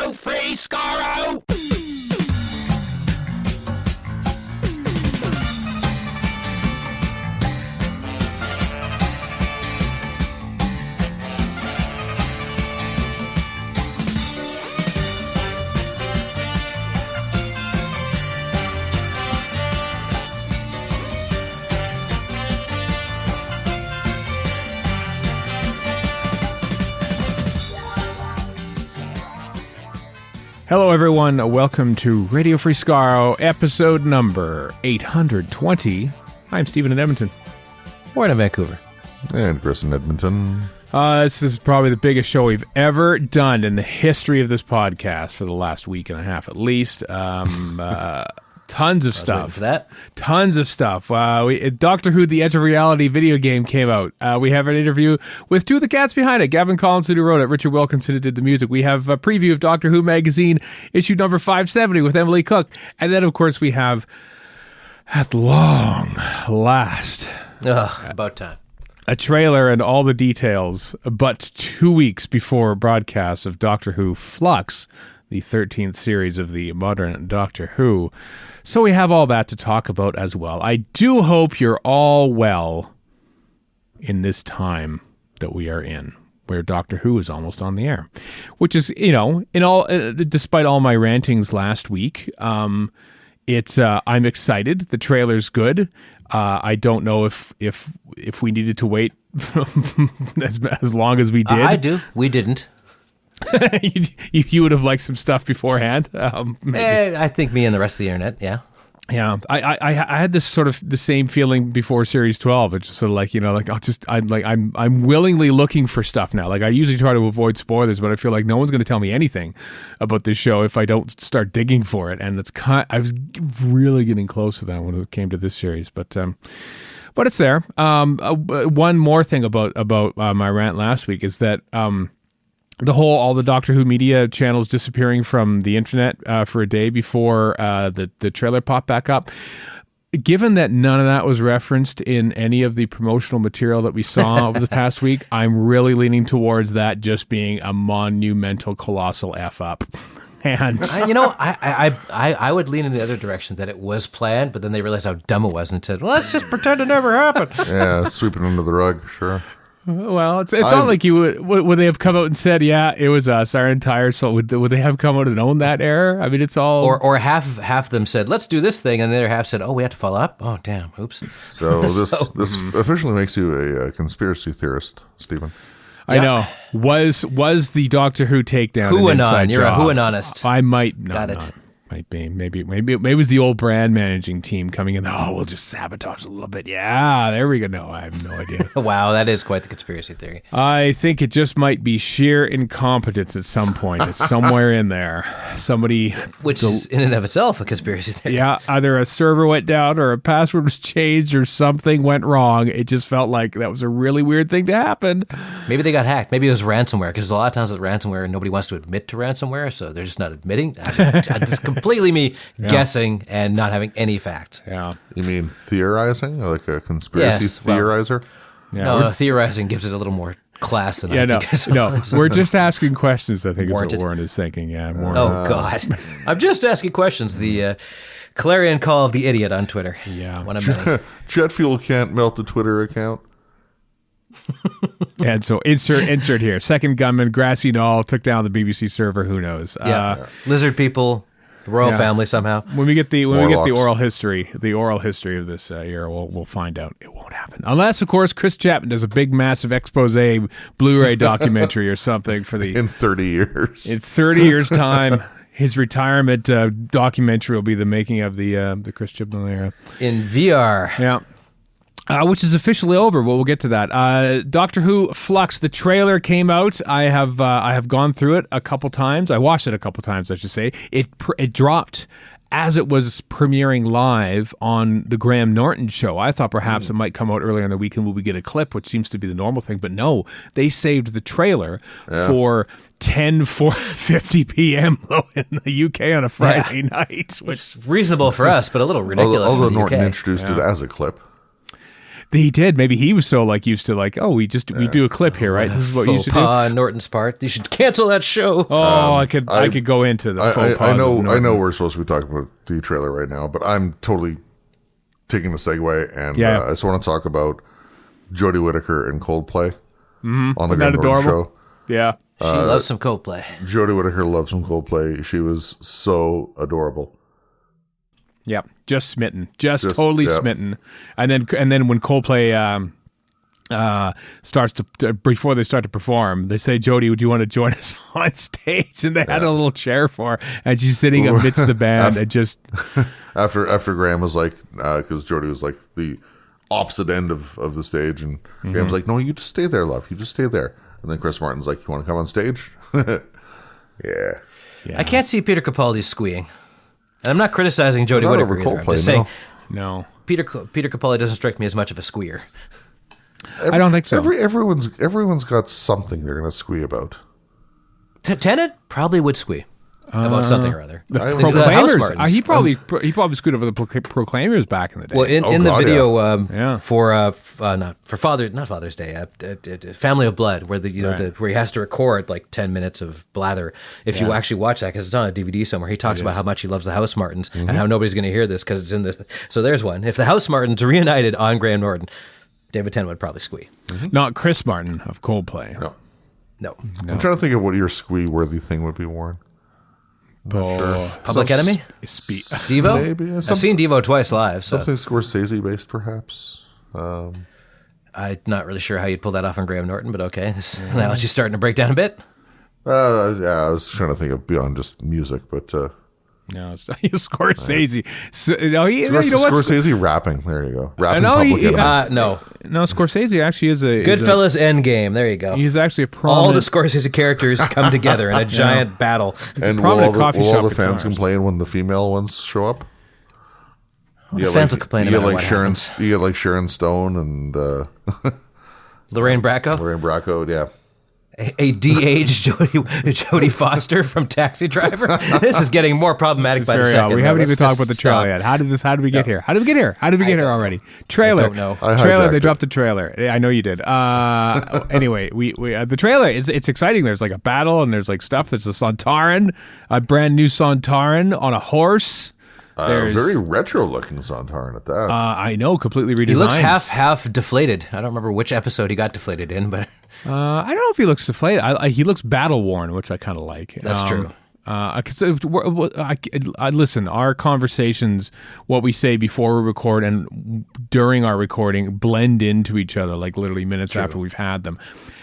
Radio Free Skaro! Hello, everyone. Welcome to Radio Free Skaro, episode number 820. I'm Stephen in Edmonton. We're in Vancouver. And Chris in Edmonton. This is probably the biggest show we've ever done in the history of this podcast for the last week and a half, at least. Tons of stuff. For that. Tons of stuff. Doctor Who: The Edge of Reality video game came out. We have an interview with two of the cats behind it. Gavin Collinson, who wrote it. Richard Wilkinson, who did the music. We have a preview of Doctor Who magazine, issue number 570 with Emily Cook. And then, of course, we have, at long last... about time. A trailer and all the details, but 2 weeks before broadcast of Doctor Who Flux, the 13th series of the modern Doctor Who. So we have all that to talk about as well. I do hope you're all well in this time that we are in, where Doctor Who is almost on the air. Which is, despite all my rantings last week, I'm excited. The trailer's good. I don't know if we needed to wait as long as we did. I do. We didn't. you would have liked some stuff beforehand. I think me and the rest of the internet. Yeah. Yeah. I had this sort of the same feeling before Series 12. It's just sort of I'm willingly looking for stuff now. Like I usually try to avoid spoilers, but I feel like no one's going to tell me anything about this show if I don't start digging for it. And I was really getting close to that when it came to this series, but it's there. One more thing about my rant last week is that all the Doctor Who media channels disappearing from the internet for a day before the trailer popped back up. Given that none of that was referenced in any of the promotional material that we saw over the past week, I'm really leaning towards that just being a monumental, colossal F up. And I would lean in the other direction that it was planned, but then they realized how dumb it was and said, well, let's just pretend it never happened. Yeah, sweep it under the rug, sure. Well, it's not like you would they have come out and said, yeah, it was us, our entire soul. Would they have come out and owned that error? I mean, it's all... Or half of them said, let's do this thing, and the other half said, oh, we have to follow up? Oh, damn, oops. So this officially makes you a conspiracy theorist, Stephen. I know. Was the Doctor Who takedown an inside You're job? a Whoanonist. I might... No, Got it. Might be. Maybe it was the old brand managing team coming in. Oh, we'll just sabotage a little bit. Yeah, there we go. No, I have no idea. Wow, that is quite the conspiracy theory. I think it just might be sheer incompetence at some point. It's somewhere in there. Somebody... Which is in and of itself a conspiracy theory. Yeah, either a server went down or a password was changed or something went wrong. It just felt like that was a really weird thing to happen. Maybe they got hacked. Maybe it was ransomware, because a lot of times with ransomware, nobody wants to admit to ransomware, so they're just not admitting. Just completely me guessing and not having any facts. Yeah. You mean theorizing? Like a conspiracy theorizer? No, theorizing gives it a little more class than I think. No, we're just asking questions, I think is what Warren is thinking. Yeah. Oh, God. I'm just asking questions. The clarion call of the idiot on Twitter. Yeah. One of many. Jet fuel can't melt the Twitter account. And so insert here. Second gunman, Grassy Knoll, took down the BBC server. Who knows? Lizard people. The royal family somehow. When we get the oral history of this year, we'll find out. It won't happen unless, of course, Chris Chapman does a big, massive expose Blu-ray documentary or something for the in 30 years. In 30 years' time, his retirement documentary will be the making of the Chris Chapman era in VR. Yeah. Which is officially over. Well, we'll get to that. Doctor Who Flux, the trailer came out. I have gone through it a couple times. I watched it a couple times, I should say. It dropped as it was premiering live on the Graham Norton show. I thought perhaps it might come out earlier in the week and we get a clip, which seems to be the normal thing. But no, they saved the trailer for 10:50 p.m. in the UK on a Friday night. Which is reasonable for us, but a little ridiculous. Although in the Norton UK. introduced it as a clip. He did. Maybe he was so like used to like, oh, we do a clip here, right? This is what you should do. On Norton's part, you should cancel that show. Oh, I could go into the faux pas. I know we're supposed to be talking about the trailer right now, but I'm totally taking a segue, and I just want to talk about Jodie Whittaker and Coldplay on the Gavin Norton show. Yeah. She loves some Coldplay. Jodie Whittaker loves some Coldplay. She was so adorable. Yeah, just smitten, just totally smitten. And then when Coldplay starts to before they start to perform, they say, "Jodie, would you want to join us on stage?" And they had a little chair for her, and she's sitting amidst the band. And just after Graham was like, because Jodie was like the opposite end of the stage, and Graham was like, "No, you just stay there, love. You just stay there." And then Chris Martin's like, "You want to come on stage?" Yeah. I can't see Peter Capaldi squeeing. And I'm not criticizing Jodie Whittaker either. I'm just saying, no. Peter Capaldi doesn't strike me as much of a squeer. I don't think so. Everyone's got something they're going to squee about. Tenet probably would squee about something or other. The Proclaimers. He probably screwed over the Proclaimers back in the day. Well, in the video for not Father's Day, Family of Blood, where where he has to record like 10 minutes of blather. If you actually watch that, because it's on a DVD somewhere, he talks about how much he loves the House Martins and how nobody's going to hear this because it's in the. So there's one. If the House Martins reunited on Graham Norton, David Tennant would probably squee. Not Chris Martin of Coldplay. No. I'm trying to think of what your squee-worthy thing would be, Warren. Sure. Public Enemy? Devo? Maybe. I've seen Devo twice live. So. Something Scorsese-based, perhaps. I'm not really sure how you'd pull that off on Graham Norton, but okay. This analogy's starting to break down a bit. I was trying to think of beyond just music, but... No, it's Scorsese. Scorsese rapping. There you go. Rapping Public Enemy. No, Scorsese actually is a Goodfellas Endgame. There you go. He's actually a prominent. All the Scorsese characters come together in a giant battle. And will all the fans complain when the female ones show up? The fans will complain about what happens. You get like Sharon Stone and Lorraine Bracco. Lorraine Bracco, yeah. A de-aged Jodie Foster from Taxi Driver. This is getting more problematic by the second. We haven't even talked about the trailer yet. How did we get here? How did we get here? How did we get here already? Trailer. I don't know. Trailer. They dropped the trailer. I know you did. Anyway, we the trailer it's exciting. There's like a battle and there's like stuff. There's a Sontaran, a brand new Sontaran on a horse. Very retro-looking Sontaran at that. I know, completely redesigned. He looks half deflated. I don't remember which episode he got deflated in, but I don't know if he looks deflated. He looks battle-worn, which I kind of like. That's true. Listen, our conversations, what we say before we record and during our recording, blend into each other, like literally minutes after we've had them.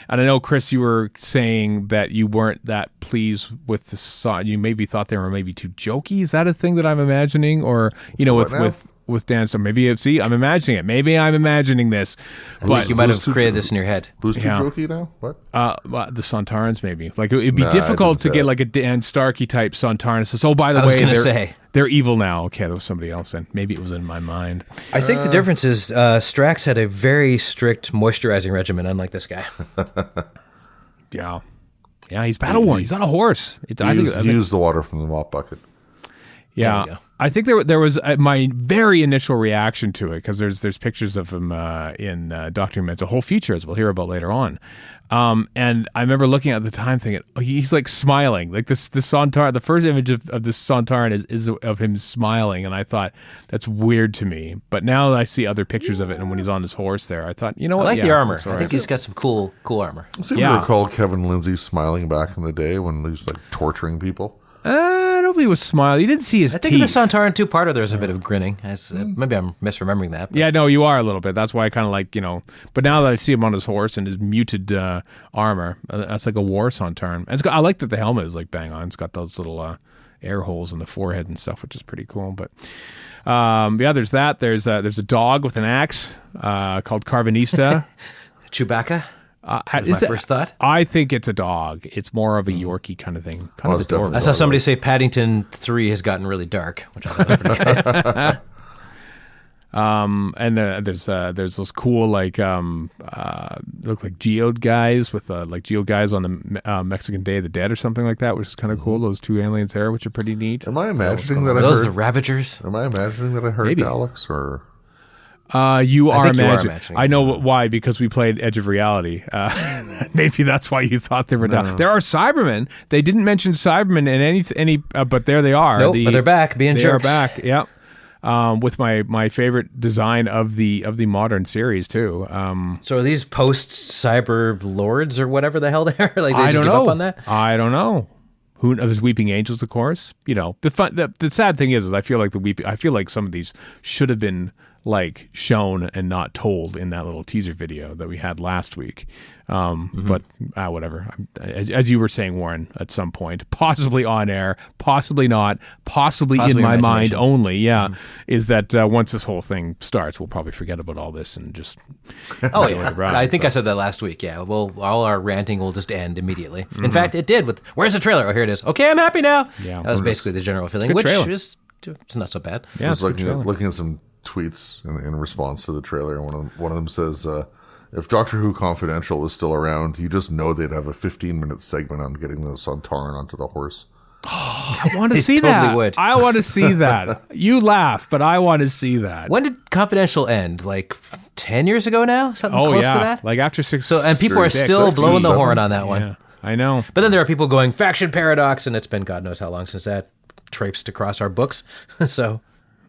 And I know, Chris, you were saying that you weren't that pleased with the song. You maybe thought they were maybe too jokey. Is that a thing that I'm imagining? Or, with Dan, so maybe I'm imagining it. Maybe I'm imagining this. But you might have created this in your head. Who's too jokey now? What? The Sontarans, maybe. Like, it'd be difficult to get like a Dan Starkey type Sontaran. Says, oh, by the way, they're evil now. Okay, that was somebody else then. Maybe it was in my mind. I think the difference is Strax had a very strict moisturizing regimen, unlike this guy. Yeah, he's battle worn. He's on a horse. He used the water from the mop bucket. Yeah, I think there was my very initial reaction to it, because there's pictures of him in documents, a whole feature, as we'll hear about later on. And I remember looking at the time thinking, he's like smiling, like this Sontaran. The first image of this Sontaran is of him smiling, and I thought that's weird to me. But now I see other pictures of it, and when he's on his horse there, I thought, you know what? I like the armor. I think he's got some cool armor. I seem to recall Kevin Lindsay smiling back in the day when he was like torturing people. I don't think he was smiling. You didn't see his teeth. I think in the Sontaran two-parter there's a bit of grinning. Maybe I'm misremembering that. But. Yeah, no, you are a little bit. That's why I kind of like, But now that I see him on his horse and his muted armor, that's like a war Sontaran. And I like that the helmet is like bang on. It's got those little air holes in the forehead and stuff, which is pretty cool. But there's that. There's a dog with an axe called Carvanista. Chewbacca. My first thought. I think it's a dog. It's more of a Yorkie kind of thing. Kind of adorable. I saw somebody say Paddington 3 has gotten really dark, which I thought was pretty good. And there's those cool look like geode guys with geode guys on the Mexican Day of the Dead or something like that, which is kind of cool. Those two aliens there, which are pretty neat. Am I imagining that those are the Ravagers? Am I imagining that I heard Alex or? You are imagining. imagining. I know why, because we played Edge of Reality. Maybe that's why you thought they were down. There are Cybermen. They didn't mention Cybermen in any but there they are. Nope, but they're back being jerks. They are back, yep. With my favorite design of the modern series too. So are these post-cyber lords or whatever the hell they are? Like they just give up on that? I don't know. There's Weeping Angels, of course. You know, the sad thing is I feel like some of these should have been like shown and not told in that little teaser video that we had last week. But whatever. As you were saying, Warren, at some point, possibly on air, possibly not, possibly in my mind only. Yeah, is that once this whole thing starts, we'll probably forget about all this and just. Oh yeah, I think I said that last week. Yeah, well, all our ranting will just end immediately. In fact, it did with "Where's the trailer?" Oh, here it is. Okay, I'm happy now. Yeah, that was basically the general feeling, which is it's not so bad. Yeah, I was looking at some tweets in response to the trailer. One of them says, if Doctor Who Confidential was still around, you just know they'd have a 15-minute segment on getting the Sontaran onto the horse. I want to see that. Would. I want to see that. You laugh, but I want to see that. When did Confidential end? Like 10 years ago now? Something close to that? Like after 6. So, and people are still blowing the horn on that one. Yeah, I know. But then there are people going, faction paradox, and it's been God knows how long since that traipsed across our books. So...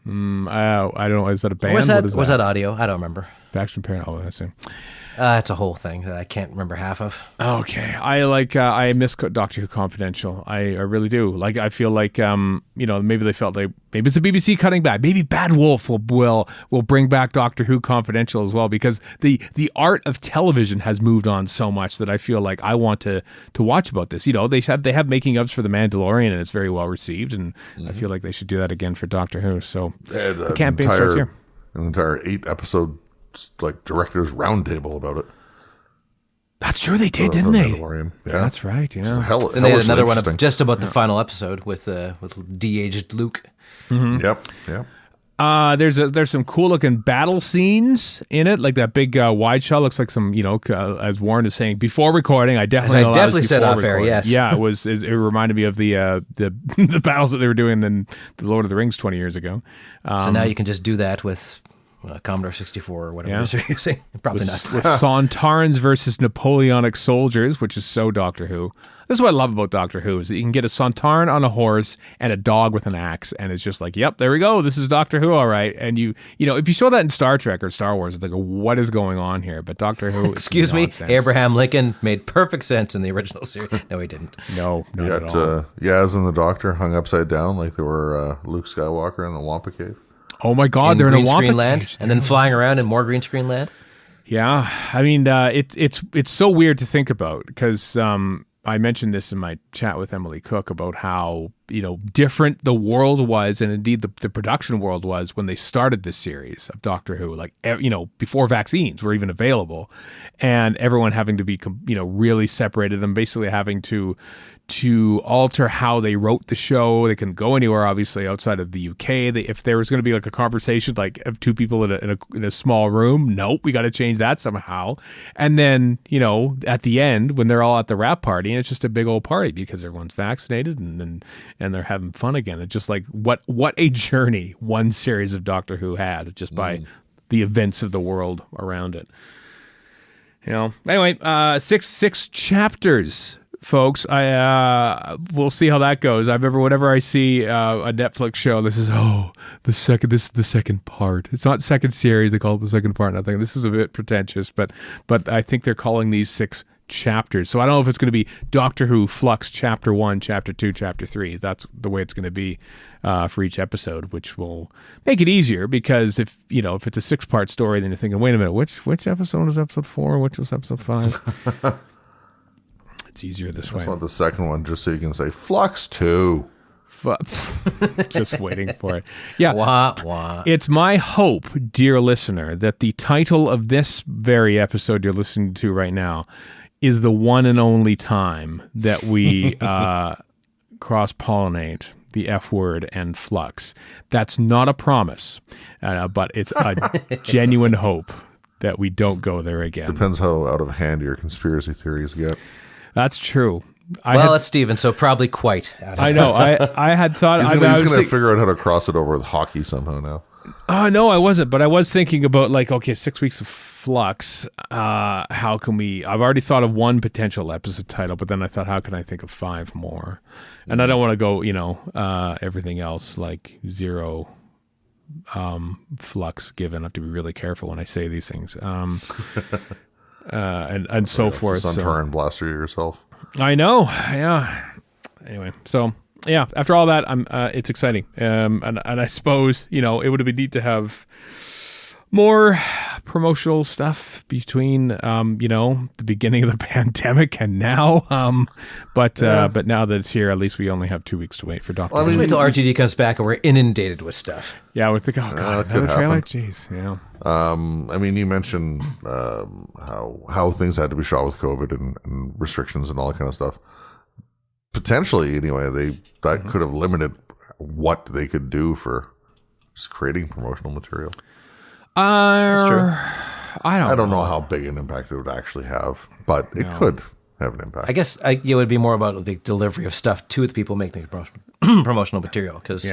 I don't know. Is that a band? Was that audio? I don't remember. Faction Paradox. Oh, that's it. It's a whole thing that I can't remember half of. Okay, I miss Doctor Who Confidential. I really do. Like, I feel like maybe they felt like maybe it's the BBC cutting back. Maybe Bad Wolf will bring back Doctor Who Confidential as well, because the art of television has moved on so much that I feel like I want to watch about this. You know, they have making ofs for The Mandalorian and it's very well received, and I feel like they should do that again for Doctor Who. So the campaign starts here. An entire 8-episode like director's roundtable about it. That's true, they did, didn't they? Yeah, that's right. Yeah, and they had another one just about the final episode with de-aged Luke. Mm-hmm. Yep. There's some cool looking battle scenes in it, like that big wide shot looks like some, as Warren is saying before recording. I definitely said off air. Yes, yeah, it reminded me of the the battles that they were doing in the Lord of the Rings 20 years ago. So now you can just do that with Commodore 64 or whatever you're using. Probably not. With Sontarans versus Napoleonic soldiers, which is so Doctor Who. This is what I love about Doctor Who, is that you can get a Sontaran on a horse and a dog with an axe, and it's just like, yep, there we go. This is Doctor Who, all right. And if you saw that in Star Trek or Star Wars, it's like, what is going on here? But Doctor Who, excuse me, Abraham Lincoln made perfect sense in the original series. No, he didn't. No, not at all. Yaz and the Doctor hung upside down like they were Luke Skywalker in the Wampa Cave. Oh my God, they're in a Wampa screen land, and then flying around in more green screen land. Yeah, I mean, it's so weird to think about, because I mentioned this in my chat with Emily Cook about how different the world was, and indeed the production world was, when they started this series of Doctor Who. Like, before vaccines were even available, and everyone having to be really separated, and basically having to alter how they wrote the show. They couldn't go anywhere, obviously, outside of the UK. If there was going to be like a conversation, like of two people in a small room, nope, we got to change that somehow. And then, at the end, when they're all at the wrap party, and it's just a big old party because everyone's vaccinated and they're having fun again. It's just like, what a journey one series of Doctor Who had, just by the events of the world around it. Anyway, six chapters. Folks, we'll see how that goes. Whenever I see a Netflix show, this is the second part. It's not second series, they call it the second part. I think this is a bit pretentious, but I think they're calling these 6 chapters. So I don't know if it's going to be Doctor Who Flux Chapter 1, Chapter 2, Chapter 3. That's the way it's going to be for each episode, which will make it easier, because if it's a 6-part story, then you're thinking, wait a minute, which episode was episode 4? Which was episode 5? It's easier this way. I just want the second one, just so you can say Flux 2. Just waiting for it. Yeah. Wah, wah. It's my hope, dear listener, that the title of this very episode you're listening to right now is the one and only time that we cross-pollinate the F word and Flux. That's not a promise, but it's a genuine hope that we don't go there again. Depends how out of hand your conspiracy theories get. That's true. It's Steven, so probably quite. I know. I had thought... He's going to figure out how to cross it over with hockey somehow now. No, I wasn't, but I was thinking about like, okay, 6 weeks of Flux. How can we? I've already thought of one potential episode title, but then I thought, how can I think of 5 more? And I don't want to go, everything else like 0 Flux given. I have to be really careful when I say these things. And so forth. Suntar and blaster yourself. I know. Yeah. Anyway, so. Yeah, after all that, it's exciting, and I suppose it would have been neat to have more promotional stuff between the beginning of the pandemic and now. But now that it's here, at least we only have 2 weeks to wait for Doctor. Let's wait till RTD comes back and we're inundated with stuff. Yeah, with the another trailer. Jeez, yeah. You mentioned how things had to be shot with COVID and restrictions and all that kind of stuff. Potentially, anyway, that could have limited what they could do for just creating promotional material. That's true. I don't know how big an impact it would actually have, but it could have an impact. I guess it would be more about the delivery of stuff to the people making the promotional material, because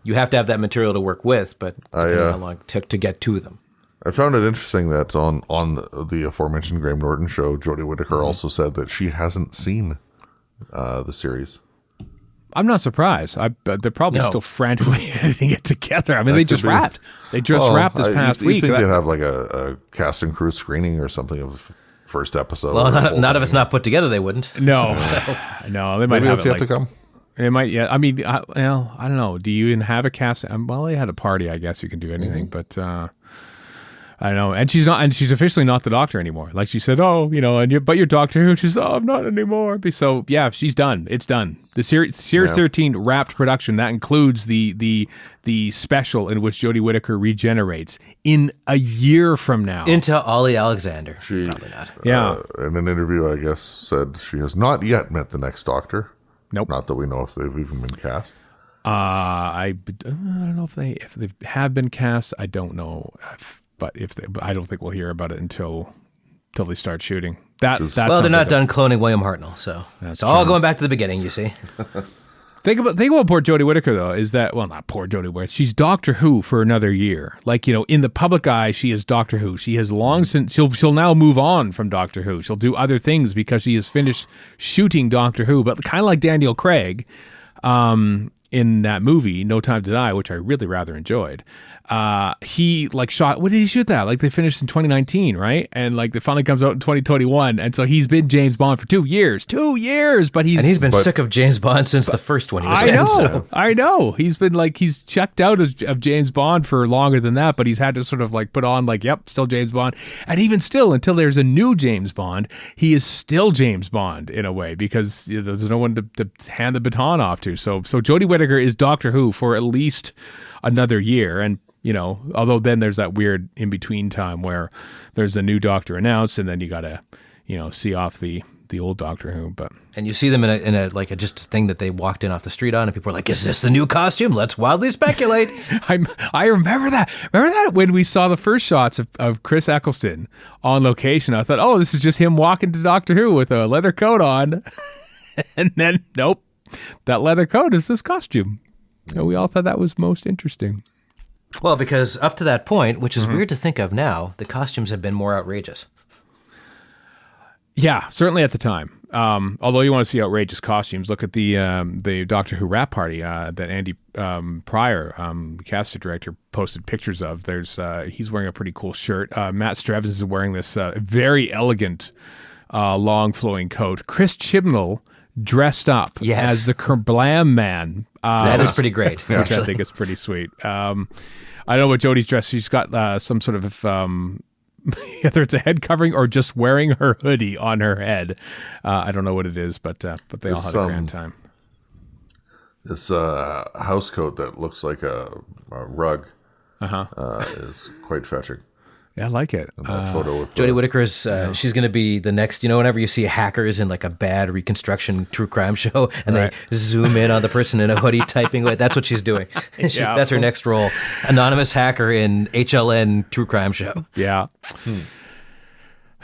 you have to have that material to work with, but how long it took to get to them. I found it interesting that on the aforementioned Graham Norton show, Jodie Whittaker also said that she hasn't seen the series. I'm not surprised. They're probably still frantically editing it together. I mean, they just wrapped. They just wrapped this past week. You think they'd have like a cast and crew screening or something of the first episode? Well, not if it's not put together, they wouldn't. No, no, they might. Maybe it's yet to come. It might. Yeah, I mean, I don't know. Do you even have a cast? Well, they had a party. I guess you can do anything, but. I don't know, and she's officially not the Doctor anymore. Like she said, but you're Doctor Who. She's, I'm not anymore. So yeah, she's done. It's done. The series 13 wrapped production. That includes the special in which Jodie Whittaker regenerates in a year from now into Ollie Alexander. She, probably not. Yeah, in an interview, I guess said she has not yet met the next Doctor. Nope. Not that we know if they've even been cast. I don't know if they have been cast. I don't know. But I don't think we'll hear about it until they start shooting. They're not done cloning William Hartnell, so it's all going back to the beginning. You see. Think about poor Jodie Whittaker though. Is that not poor Jodie Whittaker? She's Doctor Who for another year. Like in the public eye, she is Doctor Who. She has long since she'll now move on from Doctor Who. She'll do other things because she has finished shooting Doctor Who. But kind of like Daniel Craig, in that movie No Time to Die, which I really rather enjoyed. He shot, what did he shoot that? Like they finished in 2019, right? And like it finally comes out in 2021. And so he's been James Bond for 2 years, but he's been sick of James Bond since the first one he was in. I know. He's been he's checked out of James Bond for longer than that, but he's had to sort of put on yep, still James Bond. And even still, until there's a new James Bond, he is still James Bond in a way because there's no one to hand the baton off to. So Jodie Whittaker is Doctor Who for at least another year. And although then there's that weird in-between time where there's a new Doctor announced and then you got to, see off the old Doctor Who. And you see them in a just a thing that they walked in off the street on and people are like, is this the new costume? Let's wildly speculate. I remember that. Remember that when we saw the first shots of Chris Eccleston on location, I thought, oh, this is just him walking to Doctor Who with a leather coat on. And then, nope, that leather coat is this costume. We all thought that was most interesting. Well, because up to that point, which is weird to think of now, the costumes have been more outrageous. Yeah, certainly at the time. Although you want to see outrageous costumes, look at the Doctor Who rap party that Andy Pryor, casting director, posted pictures of. He's wearing a pretty cool shirt. Matt Strevens is wearing this very elegant long flowing coat. Chris Chibnall dressed up as the Kerblam Man. That is pretty great. Which I think is pretty sweet. I don't know what Jodie's dressed. She's got some sort of either it's a head covering or just wearing her hoodie on her head. I don't know what it is, but they all had a grand time. This house coat that looks like a rug is quite fetching. Yeah, I like it. And that photo with Jodie Whittaker's, she's going to be the next, whenever you see hackers in a bad reconstruction true crime show and they zoom in on the person in a hoodie typing away, that's what she's doing. That's her next role. Anonymous hacker in HLN true crime show. Yeah.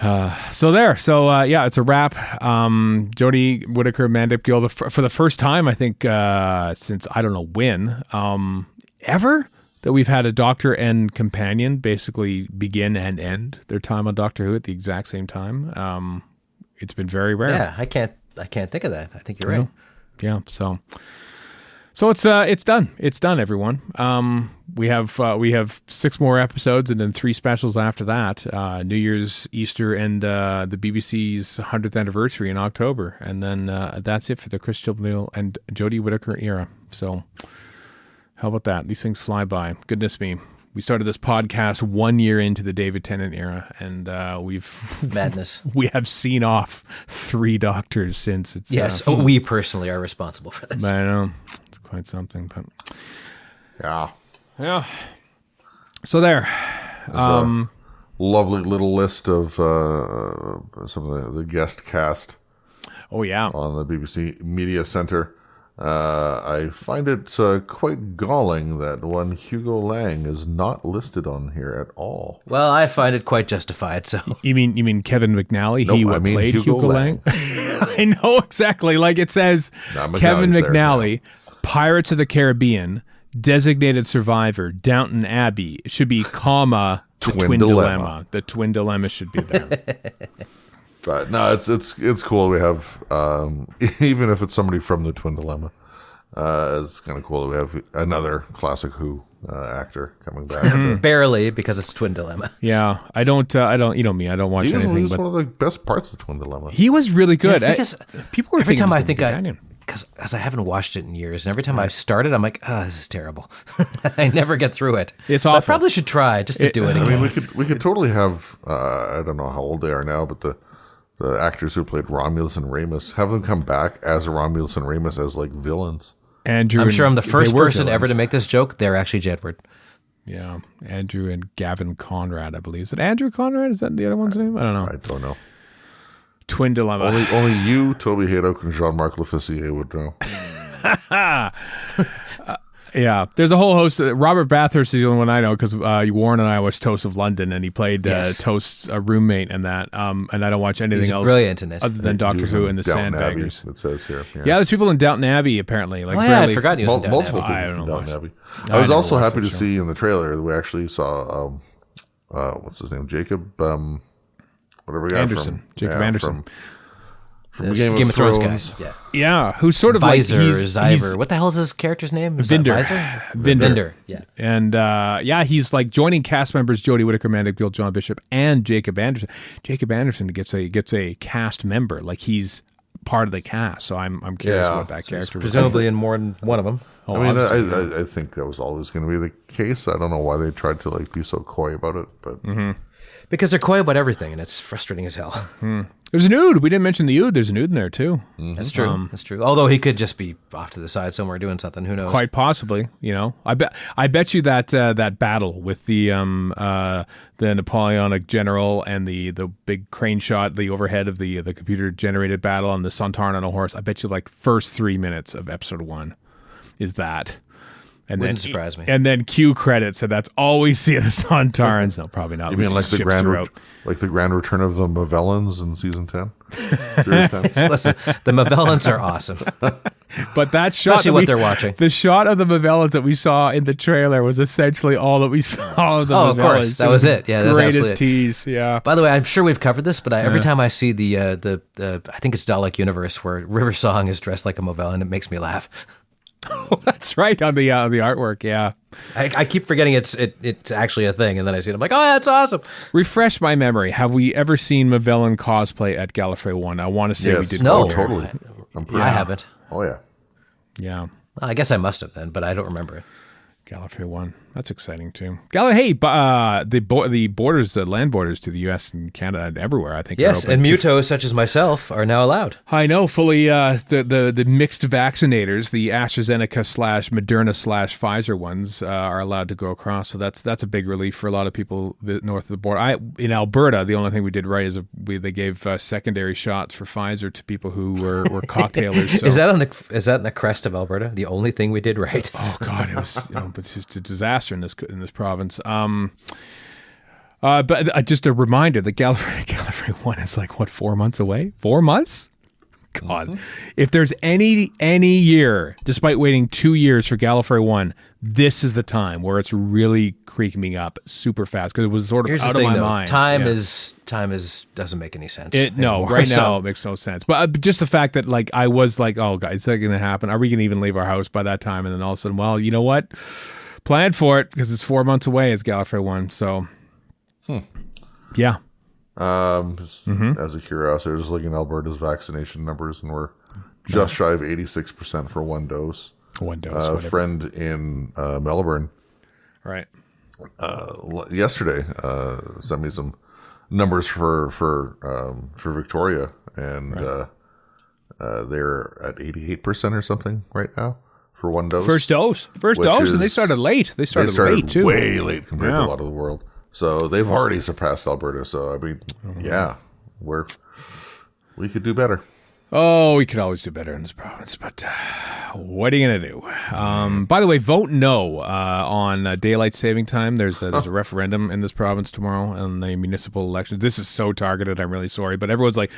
It's a wrap. Jodie Whittaker, Mandip, Gill, for the first time, I think, since I don't know when, ever, that we've had a Doctor and companion basically begin and end their time on Doctor Who at the exact same time. It's been very rare. Yeah, I can't think of that. I think you're right. Yeah, so it's done. It's done, everyone. We have 6 more episodes and then 3 specials after that. New Year's, Easter, and the BBC's 100th anniversary in October, and then that's it for the Chris Chibnall and Jodie Whittaker era. So. How about that? These things fly by. Goodness me. We started this podcast 1 year into the David Tennant era, and madness. We have seen off 3 Doctors since. It's yes. We personally are responsible for this. I know it's quite something, but yeah. So there. A lovely little list of some of the guest cast. Oh yeah, on the BBC Media Centre. I find it quite galling that one Hugo Lang is not listed on here at all. Well, I find it quite justified. So you mean Kevin McNally? Nope, He played Hugo Lang. I know exactly. Like it says, Kevin McNally, Pirates of the Caribbean, Designated Survivor, Downton Abbey. It should be comma the Twin Dilemma. The Twin Dilemma should be there. But no, it's cool. We have even if it's somebody from the Twin Dilemma, it's kind of cool that we have another classic Who actor coming back. Barely, because it's Twin Dilemma. Yeah, I don't. You know me. I don't watch anything. He was but one of the best parts of Twin Dilemma. He was really good. Yeah, because people were every time I think because I haven't watched it in years, and every time I've started, I'm like, this is terrible. I never get through it. It's awful. I probably should try just to do it again. I mean, we could totally have. I don't know how old they are now, but the actors who played Romulus and Remus, have them come back as Romulus and Remus as like villains. Andrew, I'm sure I'm the first person ever to make this joke. They're actually Jedward. Yeah, Andrew and Gavin Conrad, I believe. Is it Andrew Conrad? Is that the other one's name? I don't know. I don't know. Twin Dilemma. Only you, Toby Haydock, and Jean-Marc Lefessier would know. Yeah, there's a whole host. Robert Bathurst is the only one I know because Warren and I watched Toast of London, and he played Toast's roommate in that. And I don't watch anything else brilliant in it. other than Doctor Who and the Sandbaggers. It says here. Yeah, there's people in Downton Abbey apparently. Like, I forgot he was in Downton multiple Abbey. people from Downton Abbey. I was also happy to see in the trailer that we actually saw what's his name, Jacob, whatever guy Anderson, Jacob Anderson. From Game of Thrones guy. Yeah, who's sort of Visor, like Zyver. What the hell is his character's name? Vinder. Vinder. Yeah. And he's like joining cast members Jodie Whittaker, Mandip, Gill, John Bishop, and Jacob Anderson. Jacob Anderson gets a cast member, like he's part of the cast. So I'm curious what that character was. Presumably in more than one of them. I think that was always going to be the case. I don't know why they tried to like be so coy about it, but because they're coy about everything, and it's frustrating as hell. There's an Ood. We didn't mention the Ood. There's an Ood in there too. That's true. That's true. Although he could just be off to the side somewhere doing something. Who knows? Quite possibly. You know, I bet you that that battle with the Napoleonic general and the big crane shot, the overhead of the computer generated battle on the Sontaran on a horse. I bet you like first 3 minutes of episode 1 is that. And Wouldn't surprise me. And then cue credits, and that's all we see of the Sontarans. No, probably not. You mean like the grand return of the Mavellans in season 10? Series 10? Listen, the Mavellans are awesome. But that shot, especially what they're watching. The shot of the Mavellans that we saw in the trailer was essentially all that we saw of the Mavellans. Of course, that was it. Yeah, that's greatest tease. Yeah. By the way, I'm sure we've covered this, but every time I see the I think it's Dalek Universe where River Song is dressed like a Mavellan, it makes me laugh. Oh, that's right, on the artwork. Yeah, I keep forgetting it's actually a thing, and then I see it. I'm like, oh, that's awesome. Refresh my memory. Have we ever seen Mavellan cosplay at Gallifrey 1? I want to say we did. No, totally. I haven't. Oh yeah. Yeah. I guess I must have then, but I don't remember it. Gallifrey 1. That's exciting too. The borders, the land borders to the U.S. and Canada and everywhere, I think. Yes, and mutos such as myself are now allowed. I know, fully. The mixed vaccinators, the AstraZeneca / Moderna / Pfizer ones, are allowed to go across. So that's a big relief for a lot of people north of the border. In Alberta, the only thing we did right is they gave secondary shots for Pfizer to people who were cocktailers. So. Is that in the crest of Alberta? The only thing we did right? Oh God, it was. It's just a disaster in this province. But just a reminder that Gallifrey 1 is like, what, 4 months away? 4 months? God. If there's any year, despite waiting 2 years for Gallifrey 1, this is the time where it's really creeping me up super fast because it was sort of Here's out the of thing, my though. mind. Time is doesn't make any sense. No, anymore, right now it makes no sense. But just the fact that like I was like, oh, God, is that going to happen? Are we going to even leave our house by that time? And then all of a sudden, well, you know what? Plan for it because it's 4 months away as Gallifrey 1. So, yeah. As a curiosity, I was just looking at Alberta's vaccination numbers, and we're just shy of 86% for one dose. One dose. A friend in Melbourne, right? Yesterday, sent me some numbers for Victoria, and they're at 88% or something right now for one dose. First dose, and they started late. They started late too, way late compared to a lot of the world. So they've already surpassed Alberta. So I mean, we could do better. Oh, we could always do better in this province, but what are you going to do? By the way, vote no on daylight saving time. There's a referendum in this province tomorrow on the municipal elections. This is so targeted. I'm really sorry, but everyone's like,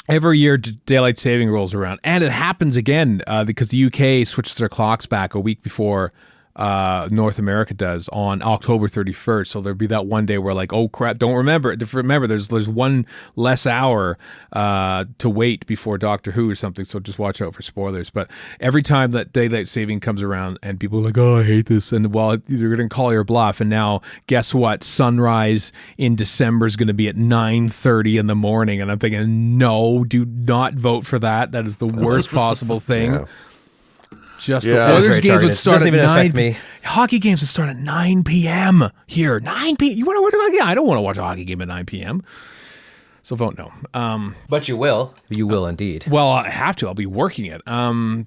every year daylight saving rolls around, and it happens again because the UK switches their clocks back a week before North America does on October 31st. So there'll be that one day where like, oh crap, remember there's one less hour to wait before Doctor Who or something. So just watch out for spoilers. But every time that daylight saving comes around and people are like, oh, I hate this. And well, you're going to call your bluff. And now guess what? Sunrise in December is going to be at 9:30 in the morning. And I'm thinking, no, do not vote for that. That is the worst possible thing. Yeah. Just the Oilers games would start at 9 me. Hockey games would start at 9 p.m. here. 9 p.m. You want to watch a hockey game? I don't want to watch a hockey game at 9 p.m. So vote no. But you will. You will indeed. Well, I have to. I'll be working it.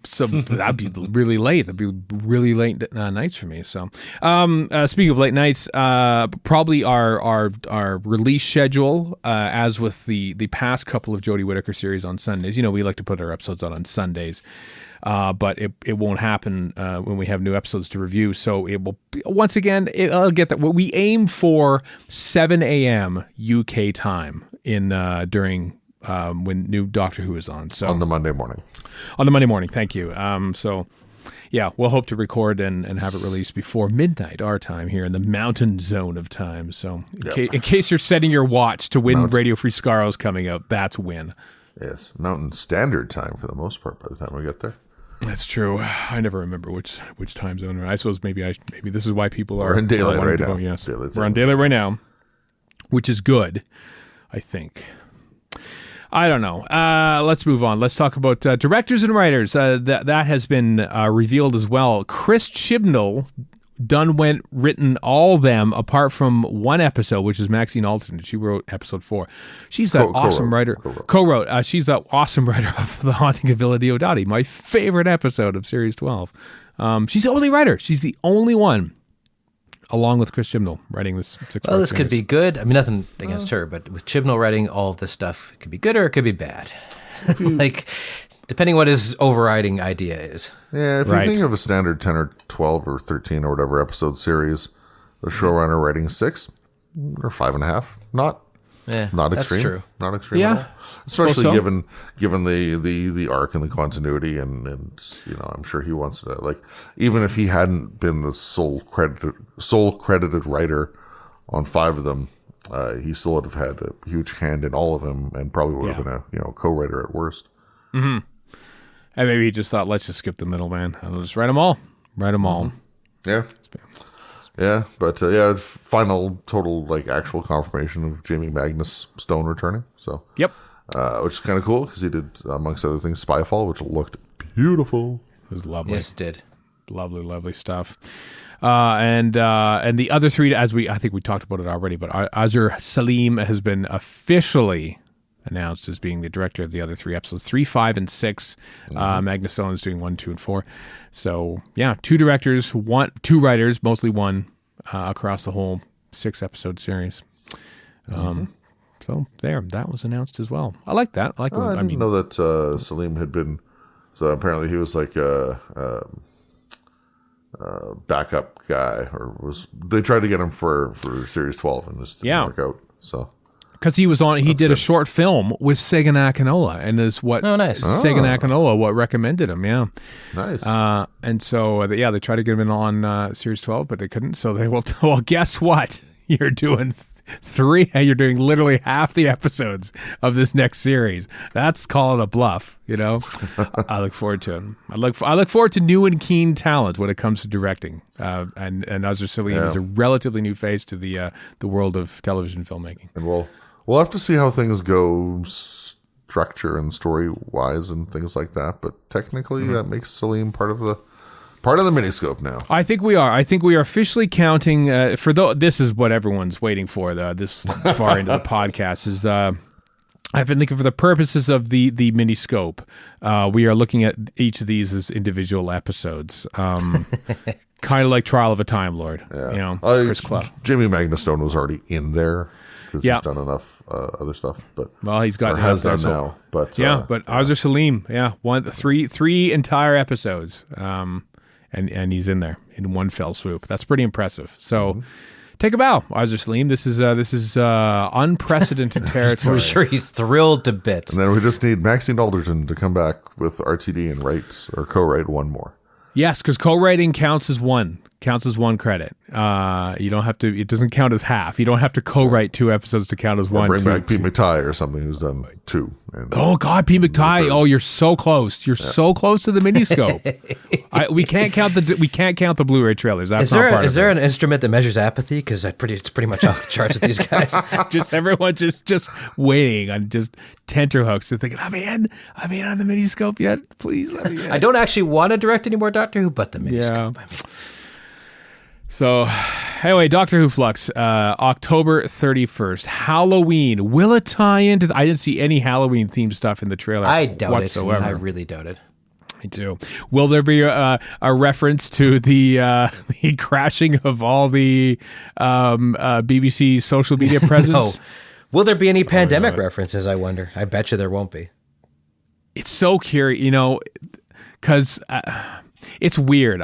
So that'd be really late. That'd be really late nights for me. So speaking of late nights, probably our release schedule, as with the past couple of Jodie Whittaker series on Sundays. We like to put our episodes on Sundays. But it won't happen when we have new episodes to review. So it will once again. I'll get that. We aim for 7 a.m. UK time during when new Doctor Who is on. So on the Monday morning. On the Monday morning. Thank you. So yeah, we'll hope to record and have it released before midnight our time here in the mountain zone of time. So in case you're setting your watch to when Radio Free Skaro's coming out, that's when. Yes, Mountain Standard Time for the most part by the time we get there. That's true. I never remember which time zone. I suppose maybe this is why people are in daylight right now. Yes, we're on daylight right now, which is good, I think. I don't know. Let's move on. Let's talk about directors and writers. That has been revealed as well. Chris Chibnall written all of them apart from one episode, which is Maxine Alton. She wrote episode 4. She's that awesome writer. Co-wrote. She's that awesome writer of The Haunting of Villa Diodati, my favorite episode of Series 12. She's the only writer. She's the only one, along with Chris Chibnall, writing this 6-part Well, this series. could be good. I mean, nothing against her, but with Chibnall writing all of this stuff, it could be good or it could be bad. Depending what his overriding idea is. Yeah, if you think of a standard 10 or 12 or 13 or whatever episode series, the showrunner writing 6 or 5.5, not extreme. That's true. Not extreme at all. Especially given the arc and the continuity and I'm sure he wants to, even if he hadn't been the sole credited writer on 5 of them, he still would have had a huge hand in all of them and probably would have been a co-writer at worst. Mm-hmm. And maybe he just thought, let's just skip the middleman. I'll just write them all. Yeah. Yeah, but final total actual confirmation of Jamie Magnus Stone returning. So yep, which is kind of cool because he did, amongst other things, Spyfall, which looked beautiful. It was lovely. Yes, it did. Lovely stuff. And the other 3, I think we talked about it already, but Azur Salim has been officially announced as being the director of the other 3 episodes, 3, 5, and 6. Magnus Stone is doing 1, 2, and 4. So 2 directors, 2 writers, mostly one, across the whole 6-episode series. So that was announced as well. I like that. I didn't know that Salim had been. So apparently he was like a backup guy, or they tried to get him for series 12 and just didn't work out. So. because he was on. He did a short film with Segan Akinola, and is what. Oh, nice. Segan Akinola, what recommended him? Yeah, Nice. and so they tried to get him in on Series 12, but they couldn't. So they will. Well, guess what? You're doing. You're doing literally half the episodes of this next series. That's calling a bluff, you know. I look forward to it. I look forward to new and keen talent when it comes to directing. And Azar Salim is a relatively new face to the world of television filmmaking. And we'll have to see how things go, structure and story wise and things like that. But technically, that makes Salim part of the Miniscope now. I think we are. I think we are officially counting. This is what everyone's waiting for. This far into the podcast is. I've been thinking for the purposes of the Miniscope, we are looking at each of these as individual episodes, kind of like Trial of a Time Lord. Yeah. You know, Chris Clough. Jimmy Magnustone was already in there because he's done enough other stuff. But he's got has done now. But Azar Salim, three entire episodes. And he's in there in one fell swoop. That's pretty impressive. So take a bow, Azar Salim. This is unprecedented territory. I'm sure he's thrilled to bits. And then we just need Maxine Alderton to come back with RTD and write or co-write one more. Yes, because co-writing counts as one credit. You don't have to. It doesn't count as half. You don't have to co-write 2 episodes to count as one. Bring back Pete McTighe or something who's done 2. Oh God, Pete McTighe! Oh, you're so close. You're so close to the Miniscope. We can't count the Blu-ray trailers. That's is there an instrument that measures apathy? Because it's pretty much off the charts with these guys. Everyone just waiting on just tenterhooks. They're thinking, I'm in on the Miniscope yet. Please let me in. I don't actually want to direct any more Doctor Who, but the Miniscope. Yeah. So, anyway, Doctor Who Flux, October 31st, Halloween. Will it tie into? I didn't see any Halloween-themed stuff in the trailer. I doubt whatsoever. it. I really doubt it. Me too. Will there be a reference to the crashing of all the BBC social media presence? No. Will there be any pandemic references, I wonder? I bet you there won't be. It's so curious, because it's weird.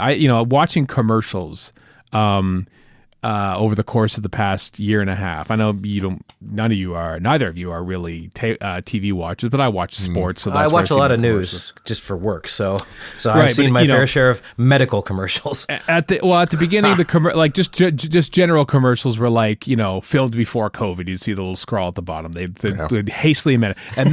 Watching commercials over the course of the past year and a half. I know neither of you are really TV watchers, but I watch sports. So that's I watch a lot of news just for work. So I've seen my fair share of medical commercials. At the beginning of the just general commercials were like, filmed before COVID. You'd see the little scroll at the bottom. They'd hastily amend it. And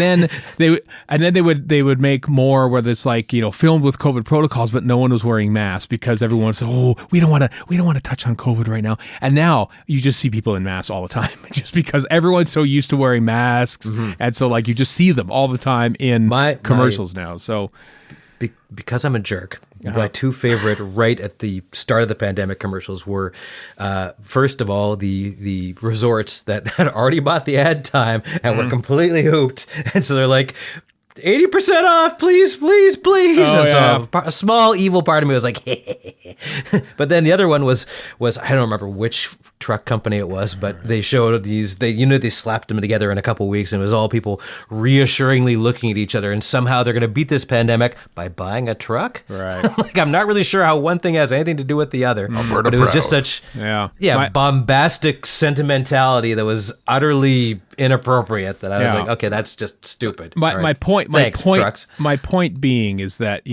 then they would make more where it's like, filmed with COVID protocols, but no one was wearing masks because everyone said, oh, we don't want to touch on COVID right now. And now you just see people in masks all the time, just because everyone's so used to wearing masks, and so you just see them all the time in commercials now. So, because I'm a jerk, my 2 favorite right at the start of the pandemic commercials were, first of all, the resorts that had already bought the ad time and were completely hooped, and so they're like, 80% off, please, please, please. Oh, so a small evil part of me was like, but then the other one was I don't remember which truck company it was, but they showed they slapped them together in a couple weeks, and it was all people reassuringly looking at each other, and somehow they're going to beat this pandemic by buying a truck. Right. I'm not really sure how one thing has anything to do with the other, but it was just such bombastic sentimentality that was utterly inappropriate that I was like, okay, that's just stupid. My point being is that,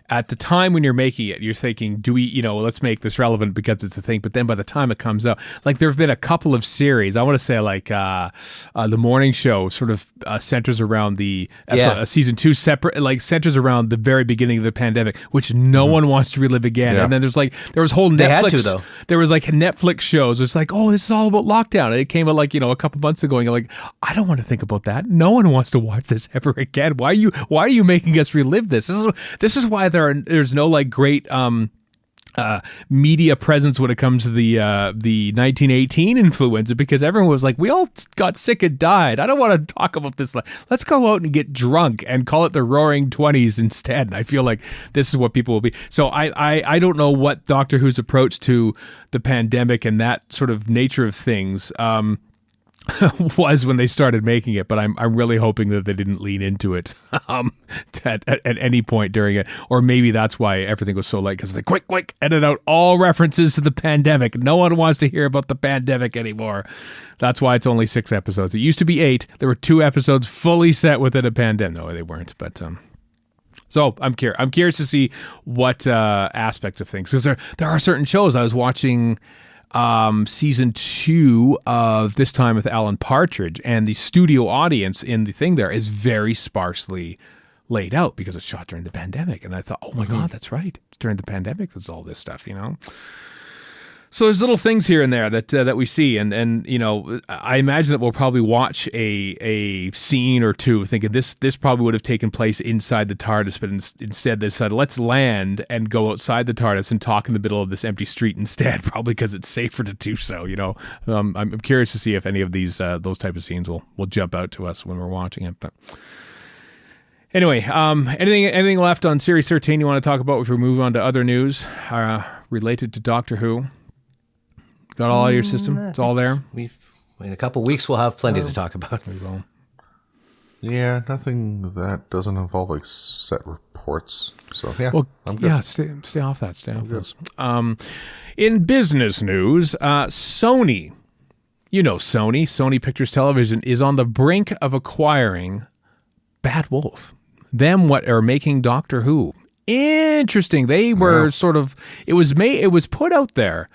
at the time when you're making it, you're thinking, do we, let's make this relevant because it's a thing. But then by the time it comes out, there have been a couple of series, I want to say the morning show sort of centers around the season 2 separate, centers around the very beginning of the pandemic, which no one wants to relive again. Yeah. And then there was whole Netflix. They had to, though. There was Netflix shows. It's like, oh, this is all about lockdown. And it came out a couple months ago, and you're like, I don't want to think about that. No one wants to watch this ever again. Why are you making us relive this? This is why there's no great media presence when it comes to the 1918 influenza, because everyone was like, we all got sick and died. I don't want to talk about this. Let's go out and get drunk and call it the Roaring 20s instead. And I feel like this is what people will be. So I don't know what Doctor Who's approach to the pandemic and that sort of nature of things was when they started making it, but I'm really hoping that they didn't lean into it at any point during it, or maybe that's why everything was so late, because they quick edit out all references to the pandemic. No one wants to hear about the pandemic anymore. That's why it's only 6 episodes. It used to be 8. There were 2 episodes fully set within a pandemic. No, they weren't, but so I'm curious to see what aspects of things, because there are certain shows I was watching. Season 2 of This Time with Alan Partridge, and the studio audience in the thing there is very sparsely laid out because it's shot during the pandemic. And I thought, oh my God, that's right. It's during the pandemic. There's all this stuff, So there's little things here and there that we see, and I imagine that we'll probably watch a scene or two thinking this probably would have taken place inside the TARDIS, but instead they decided, let's land and go outside the TARDIS and talk in the middle of this empty street instead, probably because it's safer to do so. I'm curious to see if any of these those type of scenes will jump out to us when we're watching it. But anyway, anything left on Series 13 you want to talk about before we move on to other news related to Doctor Who? Got all out of your system? It's all there? In a couple of weeks, we'll have plenty to talk about. We will. Yeah, nothing that doesn't involve like set reports. So yeah, I'm good. Yeah, stay off that. Stay off those. In business news, Sony, Sony Pictures Television is on the brink of acquiring Bad Wolf. Them what are making Doctor Who. Interesting. They were it was put out there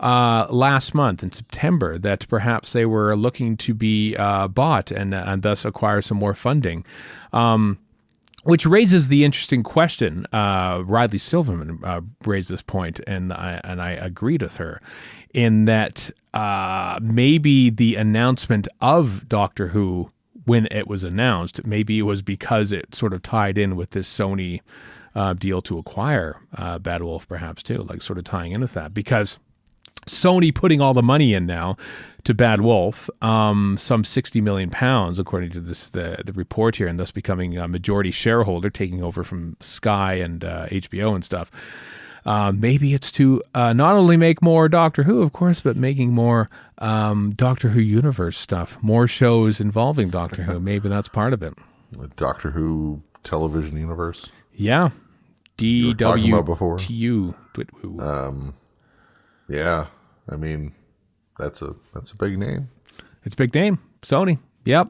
last month in September that perhaps they were looking to be bought and thus acquire some more funding, which raises the interesting question. Riley Silverman raised this point, and I agreed with her in that maybe the announcement of Doctor Who, when it was announced, maybe it was because it sort of tied in with this Sony deal to acquire Bad Wolf, perhaps too, like sort of tying in with that, because Sony putting all the money in now to Bad Wolf, some £60 million, according to the report here, and thus becoming a majority shareholder, taking over from Sky and HBO and stuff. Maybe it's to not only make more Doctor Who, of course, but making more Doctor Who universe stuff, more shows involving Doctor Who. Maybe that's part of it. The Doctor Who television universe. Yeah. DWTU. Yeah, I mean, that's a big name. It's a big name. Sony. Yep.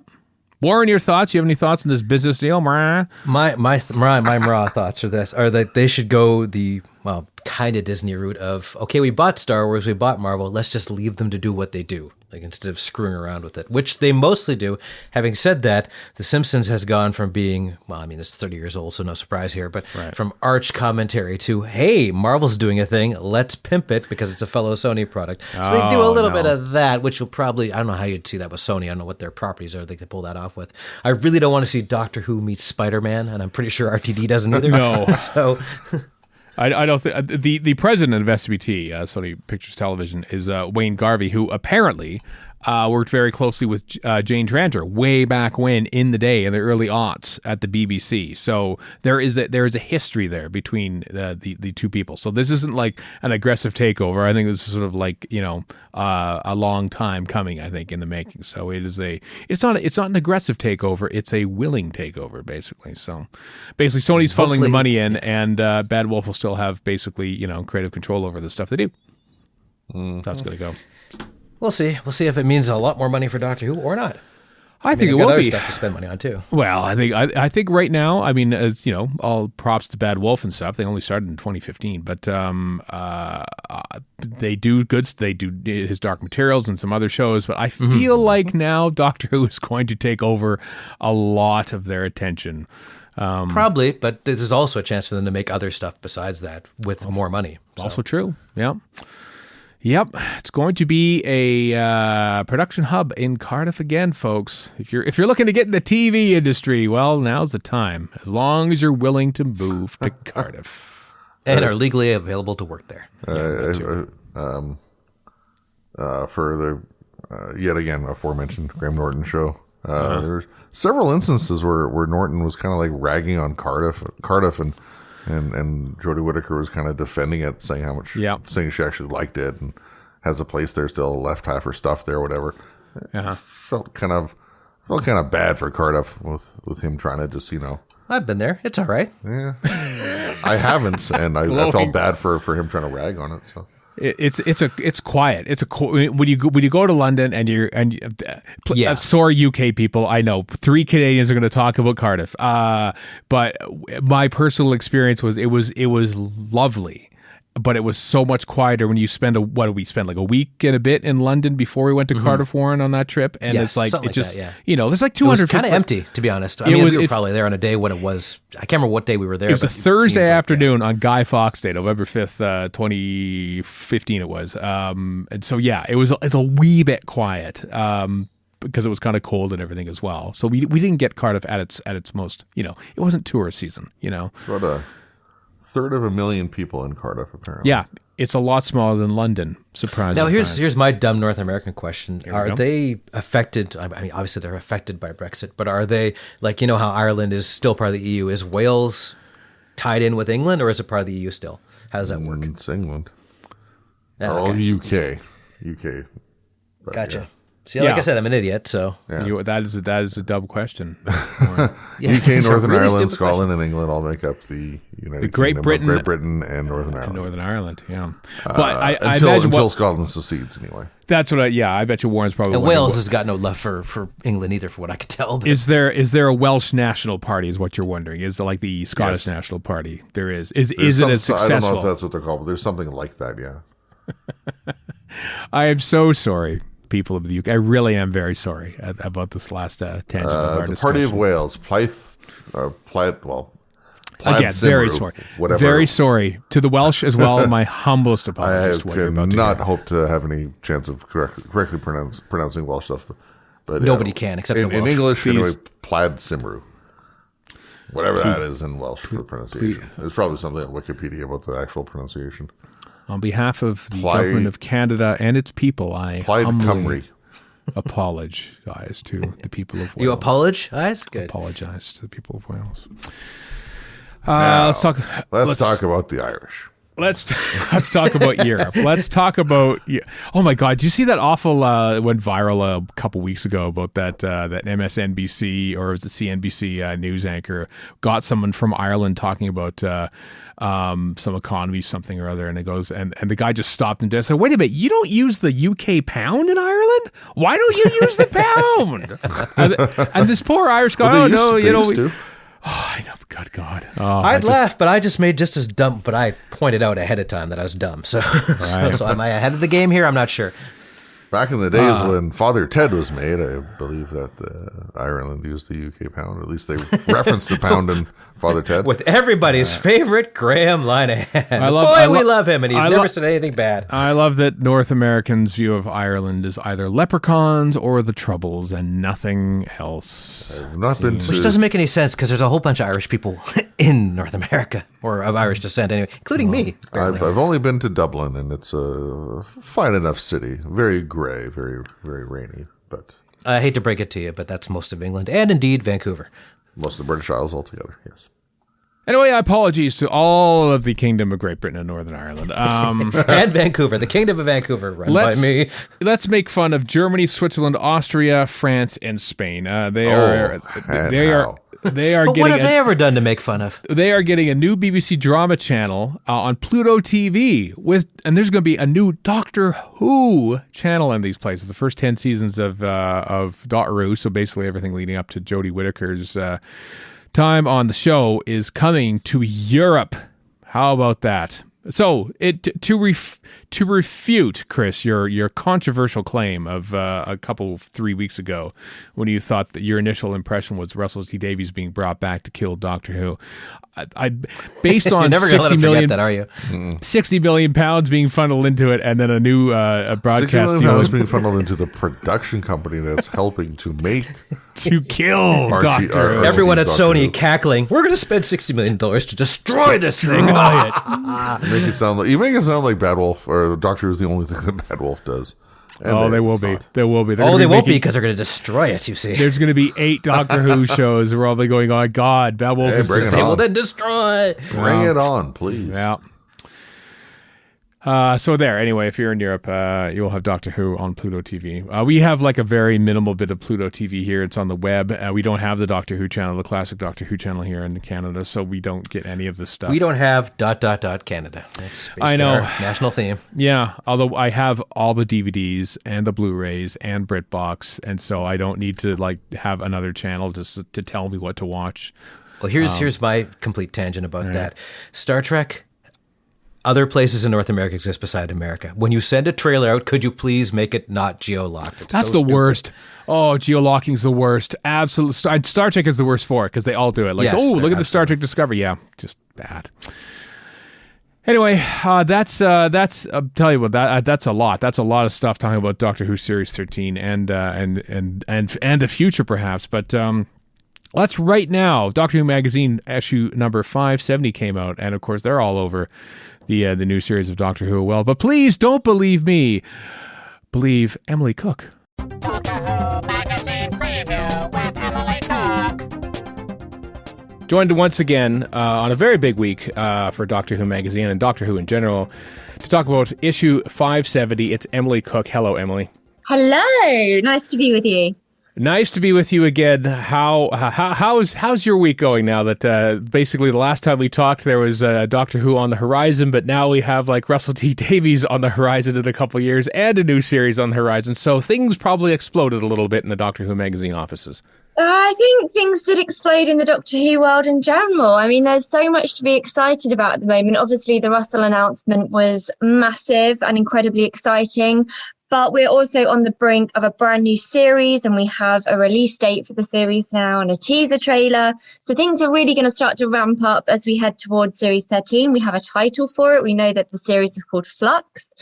Warren, your thoughts? You have any thoughts on this business deal? My raw thoughts are that they should go the kind of Disney route of, okay, we bought Star Wars, we bought Marvel, let's just leave them to do what they do, like instead of screwing around with it, which they mostly do. Having said that, The Simpsons has gone from being, it's 30 years old, so no surprise here, but from arch commentary to, hey, Marvel's doing a thing, let's pimp it because it's a fellow Sony product. So they do a little bit of that, which will probably, I don't know how you'd see that with Sony. I don't know what their properties are they could pull that off with. I really don't want to see Doctor Who meet Spider-Man, and I'm pretty sure RTD doesn't either. No. So I don't think the president of SVT, Sony Pictures Television, is Wayne Garvey, who apparently worked very closely with Jane Tranter way back when, in the day, in the early aughts at the BBC. So there is a history there between the two people. So this isn't like an aggressive takeover. I think this is sort of like a long time coming, I think, in the making. So it's not an aggressive takeover. It's a willing takeover, basically. So basically, Sony's funneling the money in, and Bad Wolf will still have basically creative control over the stuff they do. That's going to go. We'll see. We'll see if it means a lot more money for Doctor Who or not. I think it will be stuff to spend money on too. Well, I think right now, as all props to Bad Wolf and stuff. They only started in 2015, but they do goods. They do his Dark Materials and some other shows. But I feel like now Doctor Who is going to take over a lot of their attention. Probably, but this is also a chance for them to make other stuff besides that with more money. So. Also true. Yeah. Yep, it's going to be a production hub in Cardiff again, folks. If you're looking to get in the TV industry, well, now's the time. As long as you're willing to move to Cardiff and are legally available to work there. For the yet again aforementioned Graham Norton show, there's several instances where Norton was kind of like ragging on Cardiff and Jodie Whittaker was kind of defending it, saying saying she actually liked it and has a place there still, left half her stuff there, whatever. felt kind of bad for Cardiff with him trying to just I've been there. It's all right. Yeah, I haven't, and I felt bad for him trying to rag on it. So it's quiet. When you go to London sorry UK people, I know 3 Canadians are going to talk about Cardiff. But my personal experience was it was lovely. But it was so much quieter when you spend what did we spend like a week and a bit in London before we went to Cardiff, Warren, on that trip, and it's like it just there's like 200. It was kind of empty, to be honest. I mean, we were probably there on a day when it was. I can't remember what day we were there. It was a Thursday afternoon on Guy Fawkes Day, November 5th, 2015. It was, and so it's a wee bit quiet. Because it was kind of cold and everything as well, so we didn't get Cardiff at its most. It wasn't tourist season. About a third of a million people in Cardiff, apparently. Yeah, it's a lot smaller than London. Surprise. Now, here's my dumb North American question: are they affected? I mean, obviously they're affected by Brexit, but are they like how Ireland is still part of the EU? Is Wales tied in with England, or is it part of the EU still? How does that work? It's England. Okay. UK. But, gotcha. See, like I said, I'm an idiot, so... Yeah. That is a dumb question. UK, Northern Ireland, Scotland, and England all make up the United Kingdom of Great Britain and Northern Ireland. Northern Ireland, yeah. But until Scotland secedes, anyway. That's what I bet you Warren's probably... And Wales has got no love for England either, for what I could tell. But. Is there a Welsh National Party, is what you're wondering? Is there like the Scottish National Party? There is. Is it successful? I don't know if that's what they're called, but there's something like that, yeah. I am so sorry, people of the UK. I really am very sorry about this last tangent of our discussion. The Party of Wales, Plaid again, Cymru, very sorry. Whatever. Very sorry to the Welsh as well. My humblest apologies. I cannot hope to have any chance of correctly pronouncing Welsh stuff, but nobody can except the Welsh. In English, anyway, Plaid Cymru. Whatever that is in Welsh for pronunciation. There's probably something on Wikipedia about the actual pronunciation. On behalf of the government of Canada and its people, I humbly apologize to the people of Wales. You apologize? Good. Apologize to the people of Wales. Now, let's talk about the Irish. Let's talk about Europe. Let's talk about. Oh my God! Did you see that awful? Went viral a couple weeks ago about that MSNBC or was it CNBC news anchor got someone from Ireland talking about some economy something or other, and it goes and the guy just stopped and said, "Wait a minute! You don't use the UK pound in Ireland? Why don't you use the pound?" and this poor Irish guy, Oh, I know. Good God. Oh, I'd laugh, but I just made just as dumb. But I pointed out ahead of time that I was dumb. So, right. so am I ahead of the game here? I'm not sure. Back in the days when Father Ted was made, I believe that Ireland used the UK pound. At least they referenced the pound in Father Ted. With everybody's favorite Graham Linehan. We love him, and he's never said anything bad. I love that North Americans' view of Ireland is either leprechauns or the Troubles and nothing else. I've not been to... Which doesn't make any sense because there's a whole bunch of Irish people in North America, or of Irish descent anyway, including me. I've only been to Dublin, and it's a fine enough city. Very gray, very, very rainy. But I hate to break it to you, but that's most of England, and indeed Vancouver. Most of the British Isles altogether, yes. Anyway, apologies to all of the Kingdom of Great Britain and Northern Ireland. And Vancouver, the Kingdom of Vancouver, run by me. Let's make fun of Germany, Switzerland, Austria, France, and Spain. They are But what have they ever done to make fun of? They are getting a new BBC drama channel on Pluto TV, and there's going to be a new Doctor Who channel in these places. The first 10 seasons of Doctor Who, so basically everything leading up to Jodie Whittaker's time on the show, is coming to Europe. How about that? So, to refute, Chris, your controversial claim of 3 weeks ago when you thought that your initial impression was Russell T Davies being brought back to kill Doctor Who, I based on You're never going to let him forget that, are you? £60 million being funneled into it, and then a new broadcast £60 million being funneled into the production company that's helping to make to kill Doctor Who. Everyone at Sony cackling. We're going to spend $60 million to destroy this thing. You make it sound like Bad Wolf, or Doctor Who is the only thing that Bad Wolf does. And they will be. They will be. They won't be because they're going to destroy it, you see. There's going to be 8 Doctor Who shows. We're all going, oh, God, Bad Wolf is... Bring it on. Well, then destroy. Bring it on, please. Yeah. So there, anyway, if you're in Europe, you'll have Doctor Who on Pluto TV. We have like a very minimal bit of Pluto TV here. It's on the web. We don't have the Doctor Who channel, the classic Doctor Who channel here in Canada, so we don't get any of this stuff. We don't have ... Canada. That's basically our national theme. Yeah, although I have all the DVDs and the Blu-rays and BritBox, and so I don't need to like have another channel just to tell me what to watch. Well, here's my complete tangent about that. Star Trek. Other places in North America exist beside America. When you send a trailer out, could you please make it not geo-locked? That's the worst. Oh, geo-locking's the worst. Absolutely. Star Trek is the worst for it because they all do it. Like, yes, look at the Star Trek Discovery. Yeah, just bad. Anyway, that's tell you what, that's a lot. That's a lot of stuff talking about Doctor Who Series 13 and the future perhaps. But let's right now. Doctor Who Magazine issue number 570 came out, and of course they're all over the new series of Doctor Who. Well, but please don't believe me. Believe Emily Cook. Doctor Who Magazine Preview with Emily Cook. Joined once again on a very big week for Doctor Who Magazine and Doctor Who in general to talk about issue 570. It's Emily Cook. Hello, Emily. Hello. Nice to be with you. Nice to be with you again. How's your week going now that basically the last time we talked there was Doctor Who on the horizon, but now we have like Russell T Davies on the horizon in a couple of years and a new series on the horizon. So things probably exploded a little bit in the Doctor Who Magazine offices. I think things did explode in the Doctor Who world in general. I mean, there's so much to be excited about at the moment. Obviously, the Russell announcement was massive and incredibly exciting. But we're also on the brink of a brand new series, and we have a release date for the series now and a teaser trailer. So things are really going to start to ramp up as we head towards Series 13. We have a title for it. We know that the series is called Flux.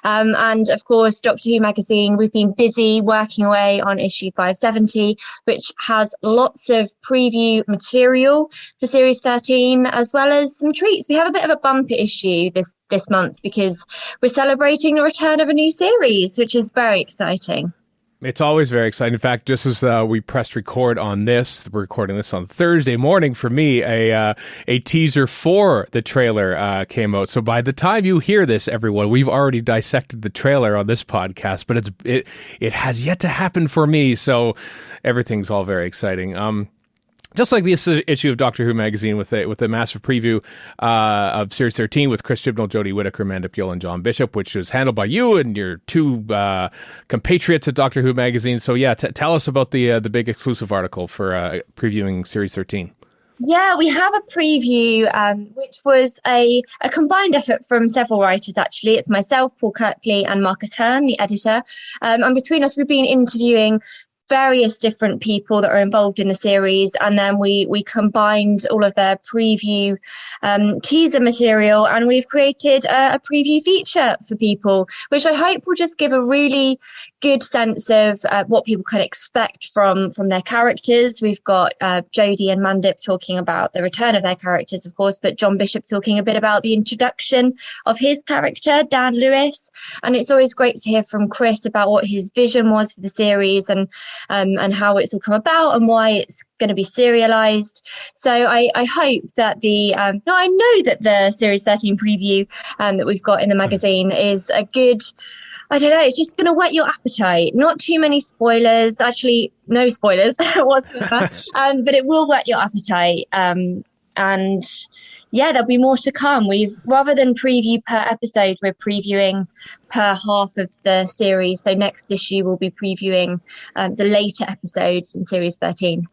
And of course, Doctor Who Magazine, we've been busy working away on issue 570, which has lots of preview material for Series 13, as well as some treats. We have a bit of a bumper issue this month because we're celebrating the return of a new series, which is very exciting. It's always very exciting. In fact, just as we pressed record on this, we're recording this on Thursday morning for me, a teaser for the trailer came out. So by the time you hear this, everyone, we've already dissected the trailer on this podcast, but it has yet to happen for me. So everything's all very exciting. Just like this issue of Doctor Who Magazine with a massive preview of Series 13 with Chris Chibnall, Jodie Whittaker, Mandip, Gill, and John Bishop, which is handled by you and your two compatriots at Doctor Who Magazine. So yeah, tell us about the big exclusive article for previewing Series 13. Yeah, we have a preview, which was a combined effort from several writers, actually. It's myself, Paul Kirkley, and Marcus Hearn, the editor. And between us, we've been interviewing various different people that are involved in the series, and then we combined all of their preview teaser material, and we've created a preview feature for people, which I hope will just give a really good sense of what people can expect from their characters. We've got Jodie and Mandip talking about the return of their characters, of course, but John Bishop talking a bit about the introduction of his character, Dan Lewis. And it's always great to hear from Chris about what his vision was for the series and how it's all come about and why it's going to be serialized. So I hope that I know that the Series 13 preview that we've got in the magazine is a good, I don't know, it's just going to whet your appetite. Not too many spoilers, actually no spoilers whatsoever, but it will whet your appetite. And yeah, there'll be more to come. Rather than preview per episode, we're previewing per half of the series. So next issue, we'll be previewing the later episodes in Series 13.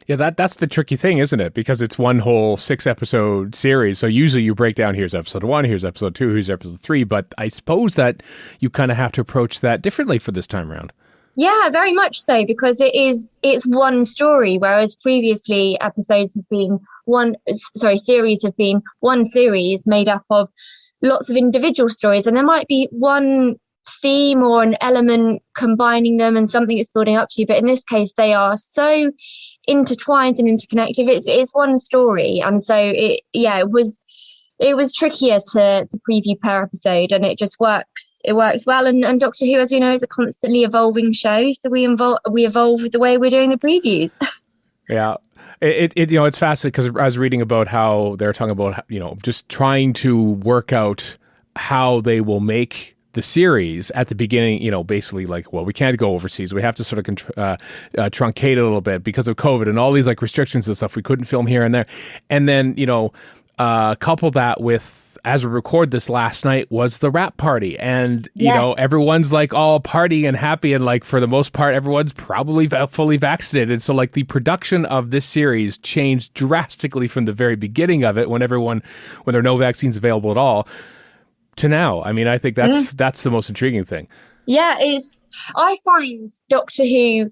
Yeah, that's the tricky thing, isn't it? Because it's one whole 6-episode series. So usually you break down, here's episode 1, here's episode 2, here's episode 3. But I suppose that you kind of have to approach that differently for this time around. Yeah, very much so, because it's one story, whereas previously series have been one series made up of lots of individual stories, and there might be one theme or an element combining them and something it's building up to. But in this case, they are so intertwined and interconnected. It's one story, and so it was trickier to preview per episode, and it just works. It works well, and Doctor Who, as we know, is a constantly evolving show, so we evolve with the way we're doing the previews. Yeah. It's fascinating because I was reading about how they're talking about, just trying to work out how they will make the series at the beginning, basically like, well, we can't go overseas. We have to sort of truncate it a little bit because of COVID and all these like restrictions and stuff. We couldn't film here and there. And then, couple that with, as we record this last night, was the wrap party. And, everyone's like all partying and happy. And like, for the most part, everyone's probably fully vaccinated. So like the production of this series changed drastically from the very beginning of it when there are no vaccines available at all to now. I mean, I think that's the most intriguing thing. Yeah, I find Doctor Who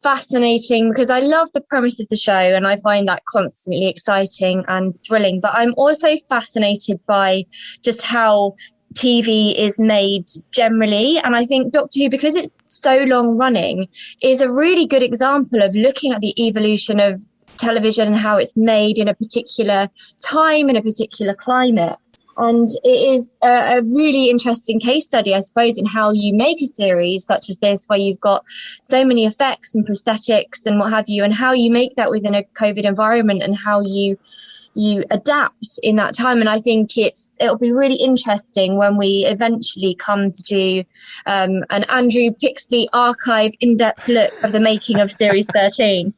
fascinating because I love the premise of the show and I find that constantly exciting and thrilling. But I'm also fascinated by just how TV is made generally. And I think Doctor Who, because it's so long running, is a really good example of looking at the evolution of television and how it's made in a particular time, in a particular climate. And it is a really interesting case study, I suppose, in how you make a series such as this, where you've got so many effects and prosthetics and what have you, and how you make that within a COVID environment and how you adapt in that time. And I think it'll be really interesting when we eventually come to do an Andrew Pixley archive in-depth look of the making of Series 13.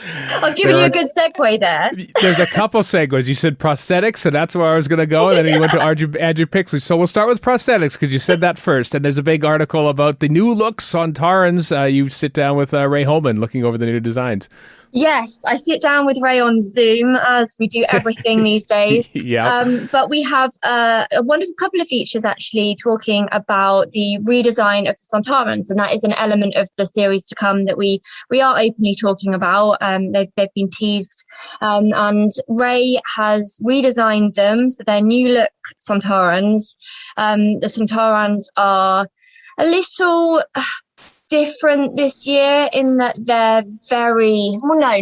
I've given you a good segue there. There's a couple segues. You said prosthetics, and that's where I was going to go. And then you went to Andrew Pixley. So we'll start with prosthetics because you said that first. And there's a big article about the new looks on Sontarans. You sit down with Ray Holman looking over the new designs. Yes, I sit down with Ray on Zoom, as we do everything these days. Yeah. But we have a wonderful couple of features actually talking about the redesign of the Sontarans, and that is an element of the series to come that we are openly talking about. They've been teased, and Ray has redesigned them, so they're new look Sontarans. The Sontarans are a little different this year in that they're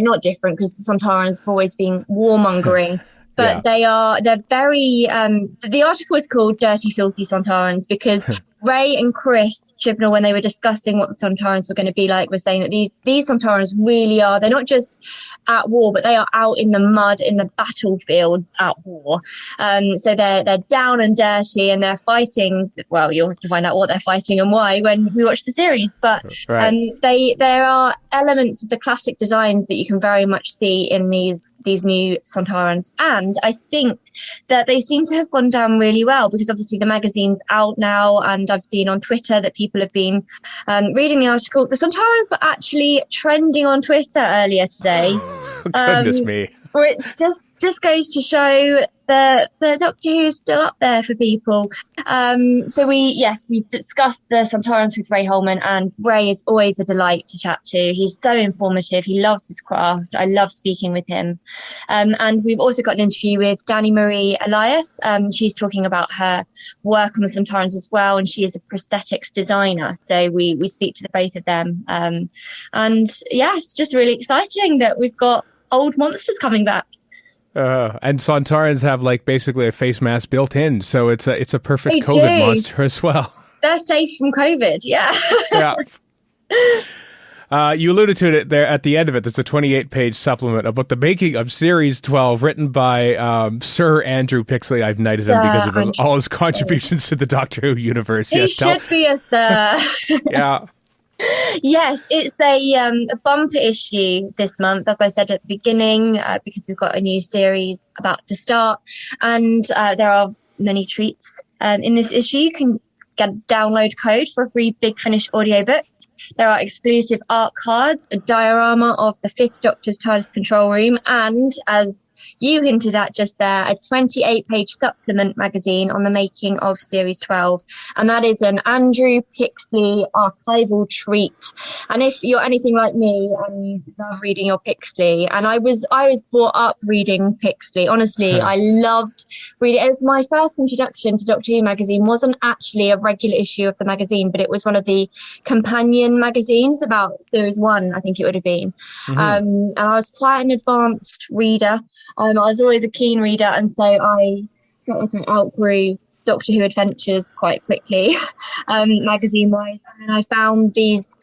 not different because the Sontarans have always been warmongering, but they're very the article is called Dirty Filthy Sontarans because Ray and Chris Chibnall, when they were discussing what the Sontarans were going to be like, were saying that these Sontarans really are, they're not just at war, but they are out in the mud, in the battlefields at war. So they're down and dirty and they're fighting. Well, you'll have to find out what they're fighting and why when we watch the series. But there are elements of the classic designs that you can very much see in these new Sontarans. And I think that they seem to have gone down really well because obviously the magazine's out now, and I've seen on Twitter that people have been reading the article. The Sontarans were actually trending on Twitter earlier today. Goodness me. Which just goes to show that the Doctor Who is still up there for people. So we discussed the Sontarans with Ray Holman, and Ray is always a delight to chat to. He's so informative. He loves his craft. I love speaking with him. And we've also got an interview with Danny Marie Elias. She's talking about her work on the Sontarans as well, and she is a prosthetics designer. So we speak to the both of them. And it's just really exciting that we've got old monsters coming back. And Sontarans have like basically a face mask built in, so it's a perfect COVID monster as well. They're safe from COVID, yeah. You alluded to it there at the end of it. There's a 28-page supplement about the making of Series 12, written by Sir Andrew Pixley. I've knighted him because of all his contributions to the Doctor Who universe. He should be a sir. Yeah. Yes, it's a bumper issue this month, as I said at the beginning, because we've got a new series about to start, and there are many treats in this issue. You can get a download code for a free Big Finish audiobook. There are exclusive art cards, a diorama of the Fifth Doctor's TARDIS control room, and, as you hinted at just there, a 28-page supplement magazine on the making of Series 12. And that is an Andrew Pixley archival treat. And if you're anything like me and you love reading your Pixley, and I was brought up reading Pixley. Honestly, I loved reading. It was my first introduction to Doctor Who magazine. Wasn't actually a regular issue of the magazine, but it was one of the companion magazines about Series 1, I think it would have been. Mm-hmm. And I was quite an advanced reader. I was always a keen reader, and so I felt like I outgrew Doctor Who Adventures quite quickly, magazine-wise. And I found these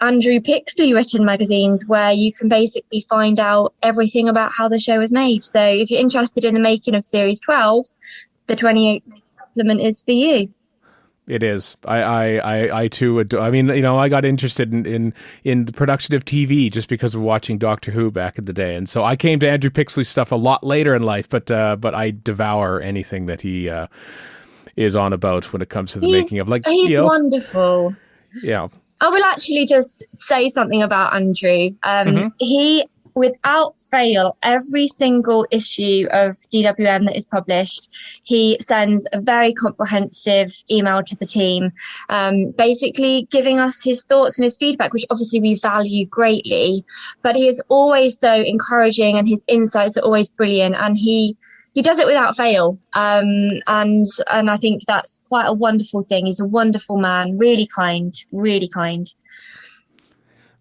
Andrew Pixley written magazines where you can basically find out everything about how the show was made. So if you're interested in the making of Series 12, the 28 supplement is for you. It is. I too adore. I mean, I got interested in the production of TV just because of watching Doctor Who back in the day, and so I came to Andrew Pixley's stuff a lot later in life. But I devour anything that he is on about when it comes to the making of, like, he's wonderful. Yeah. I will actually just say something about Andrew. He, without fail, every single issue of DWM that is published, he sends a very comprehensive email to the team, basically giving us his thoughts and his feedback, which obviously we value greatly. But he is always so encouraging, and his insights are always brilliant, and he does it without fail. And I think that's quite a wonderful thing. He's a wonderful man, really kind, really kind.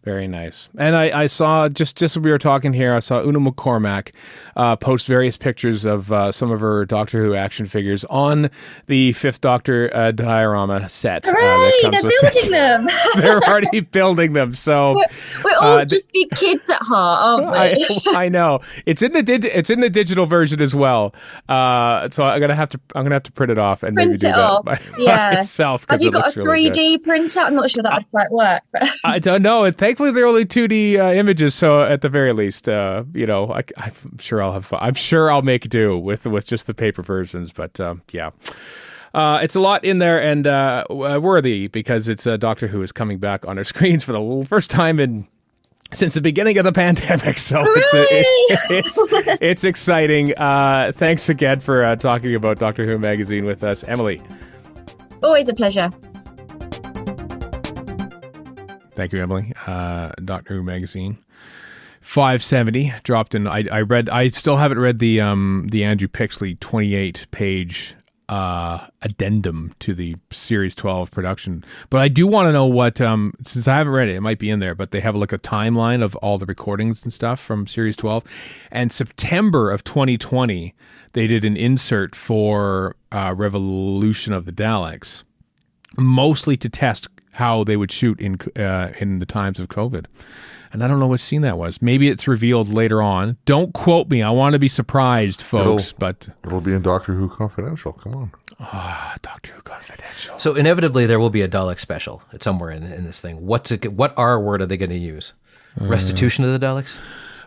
Very nice. And I saw, just as we were talking here, I saw Una McCormack post various pictures of some of her Doctor Who action figures on the Fifth Doctor diorama set. Hooray! They're building them. They're already building them. So we're all just big kids at heart, aren't we? I know. It's in the digital version as well. So I'm gonna have to print it off and maybe do that myself. Have you got a 3D printer? I'm not sure that would quite work. I don't know. Thankfully, they're only 2D images, so at the very least, I'm sure I'll have fun. I'm sure I'll make do with just the paper versions, but yeah. It's a lot in there, and worthy, because it's Doctor Who is coming back on our screens for the first time since the beginning of the pandemic, so it's exciting. Thanks again for talking about Doctor Who magazine with us, Emily. Always a pleasure. Thank you, Emily. Doctor Who magazine, 570 dropped in. I still haven't read the Andrew Pixley 28-page addendum to the Series 12 production, but I do want to know what. Since I haven't read it, it might be in there. But they have like a timeline of all the recordings and stuff from Series 12, and September of 2020 they did an insert for Revolution of the Daleks, mostly to test how they would shoot in the times of COVID. And I don't know what scene that was. Maybe it's revealed later on. Don't quote me. I want to be surprised, folks. It'll be in Doctor Who Confidential. Come on. Doctor Who Confidential. So inevitably there will be a Dalek special somewhere in this thing. What R word are they going to use? Restitution of the Daleks?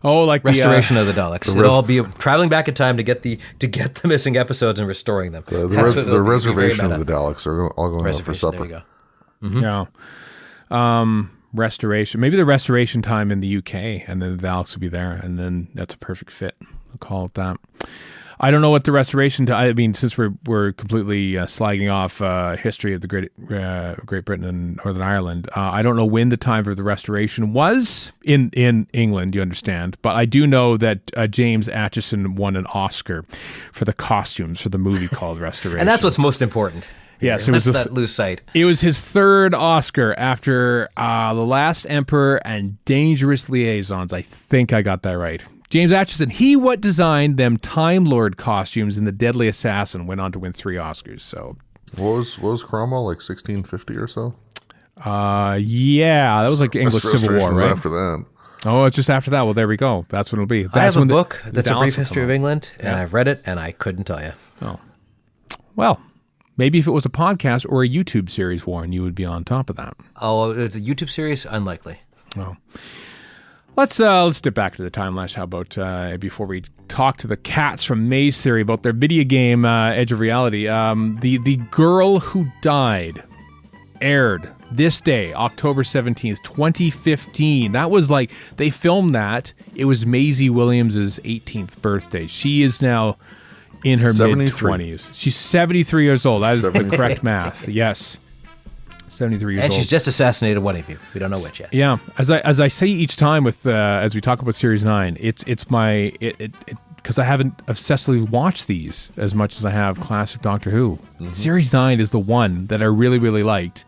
Oh, like restoration of the Daleks. It'll all be traveling back in time to get the missing episodes and restoring them. The reservation of the Daleks are all going out for supper. There you go. Mm-hmm. Yeah. Restoration. Maybe the restoration time in the UK, and then the Daleks will be there, and then that's a perfect fit. I'll call it that. I don't know what the restoration. I mean, since we're completely slagging off history of the Great Britain and Northern Ireland, I don't know when the time for the restoration was in England. You understand, but I do know that James Acheson won an Oscar for the costumes for the movie called Restoration, and that's what's most important. Yes, it was that lose sight. It was his third Oscar after The Last Emperor and Dangerous Liaisons. I think I got that right. James Acheson, he what designed them Time Lord costumes in The Deadly Assassin, went on to win 3 Oscars. So, what was Cromwell, like 1650 or so? Yeah, that was like English Civil War, right? After that. Oh, it's just after that. Well, there we go. That's what it'll be. I have a book that's a brief history of England, and I've read it, and I couldn't tell you. Oh, well. Maybe if it was a podcast or a YouTube series, Warren, you would be on top of that. Oh, it's a YouTube series? Unlikely. Oh. Let's dip back to the timeline. How about before we talk to the cats from Maze Theory about their video game Edge of Reality? The Girl Who Died aired this day, October 17th, 2015. That was like, they filmed that. It was Maisie Williams' 18th birthday. She is now in her mid-20s. She's 73 years old. That is the correct math. Yes. 73 years old. And she's just assassinated one of you. We don't know which yet. Yeah. As I say each time with as we talk about Series 9, it's my because I haven't obsessively watched these as much as I have classic Doctor Who. Mm-hmm. Series 9 is the one that I really, really liked.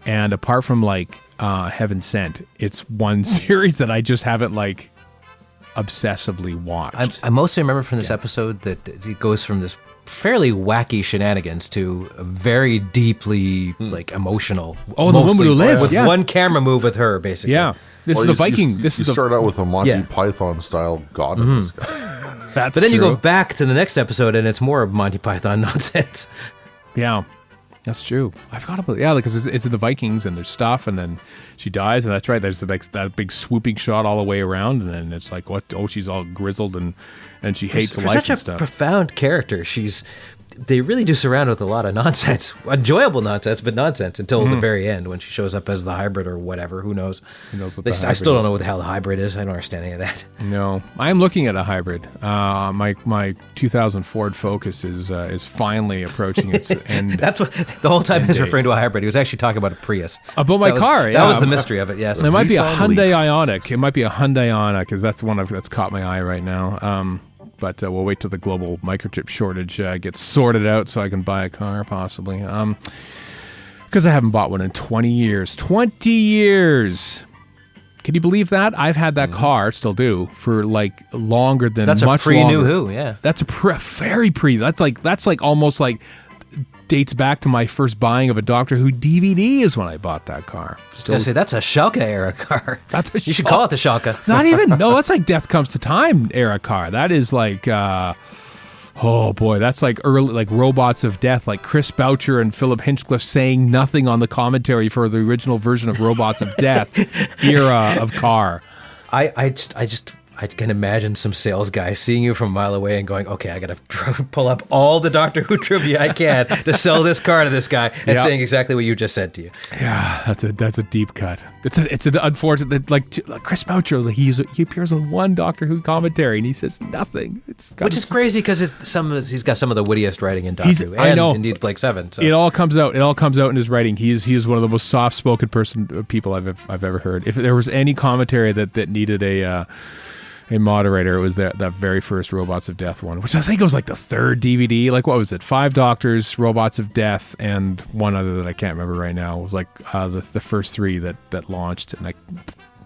And apart from like Heaven Sent, it's one series that I just haven't like obsessively watched. I mostly remember from this episode that it goes from this fairly wacky shenanigans to a very deeply like emotional. Oh, the woman who lived with one camera move with her, basically. Yeah, this is the Viking. You start out with a Monty Python style god in this guy. But then you go back to the next episode, and it's more Monty Python nonsense. Yeah. That's true. I forgot about it. Yeah, because it's in the Vikings and there's stuff, and then she dies, and that's right. There's that big swooping shot all the way around, and then it's like, what? Oh, she's all grizzled and she hates life and stuff. For such a profound character, they really do surround her with a lot of nonsense, enjoyable nonsense, but nonsense until the very end when she shows up as the hybrid or whatever. Who knows? Who knows what I still don't know what the hell the hybrid is. I don't understand any of that. No, I'm looking at a hybrid. My 2000 Ford Focus is finally approaching its end. That's what the whole time he's referring to a hybrid. He was actually talking about a Prius. About my car. That was the mystery of it. Yes, it might be a Hyundai Ioniq. It might be a Hyundai Ioniq because that's the one that's caught my eye right now. But we'll wait till the global microchip shortage gets sorted out so I can buy a car, possibly. Because I haven't bought one in 20 years. 20 years! Can you believe that? I've had that car, still do, for like longer than that's much a pre-New longer. Who, yeah. That's very pre. That's like almost like dates back to my first buying of a Doctor Who DVD is when I bought that car. Still, say that's a Schalke era car. You should call it the Schalke. Not even. No, that's like Death Comes to Time era car. That is like, oh boy, that's like early, like Robots of Death, like Chris Boucher and Philip Hinchcliffe saying nothing on the commentary for the original version of Robots of Death era of car. I can imagine some sales guy seeing you from a mile away and going, okay, I got to pull up all the Doctor Who trivia I can to sell this car to this guy and saying exactly what you just said to you. Yeah, that's a deep cut. It's an unfortunate, like Chris Boucher, he appears on one Doctor Who commentary and he says nothing. Which is crazy because he's got some of the wittiest writing in Doctor Who. I know. Indeed, Blake Seven. So. It all comes out in his writing. He is one of the most soft-spoken people I've ever heard. If there was any commentary that needed a moderator, it was that very first Robots of Death one, which I think was like the third DVD. Like, what was it? 5 Doctors, Robots of Death, and one other that I can't remember right now. It was like the first 3 that launched, and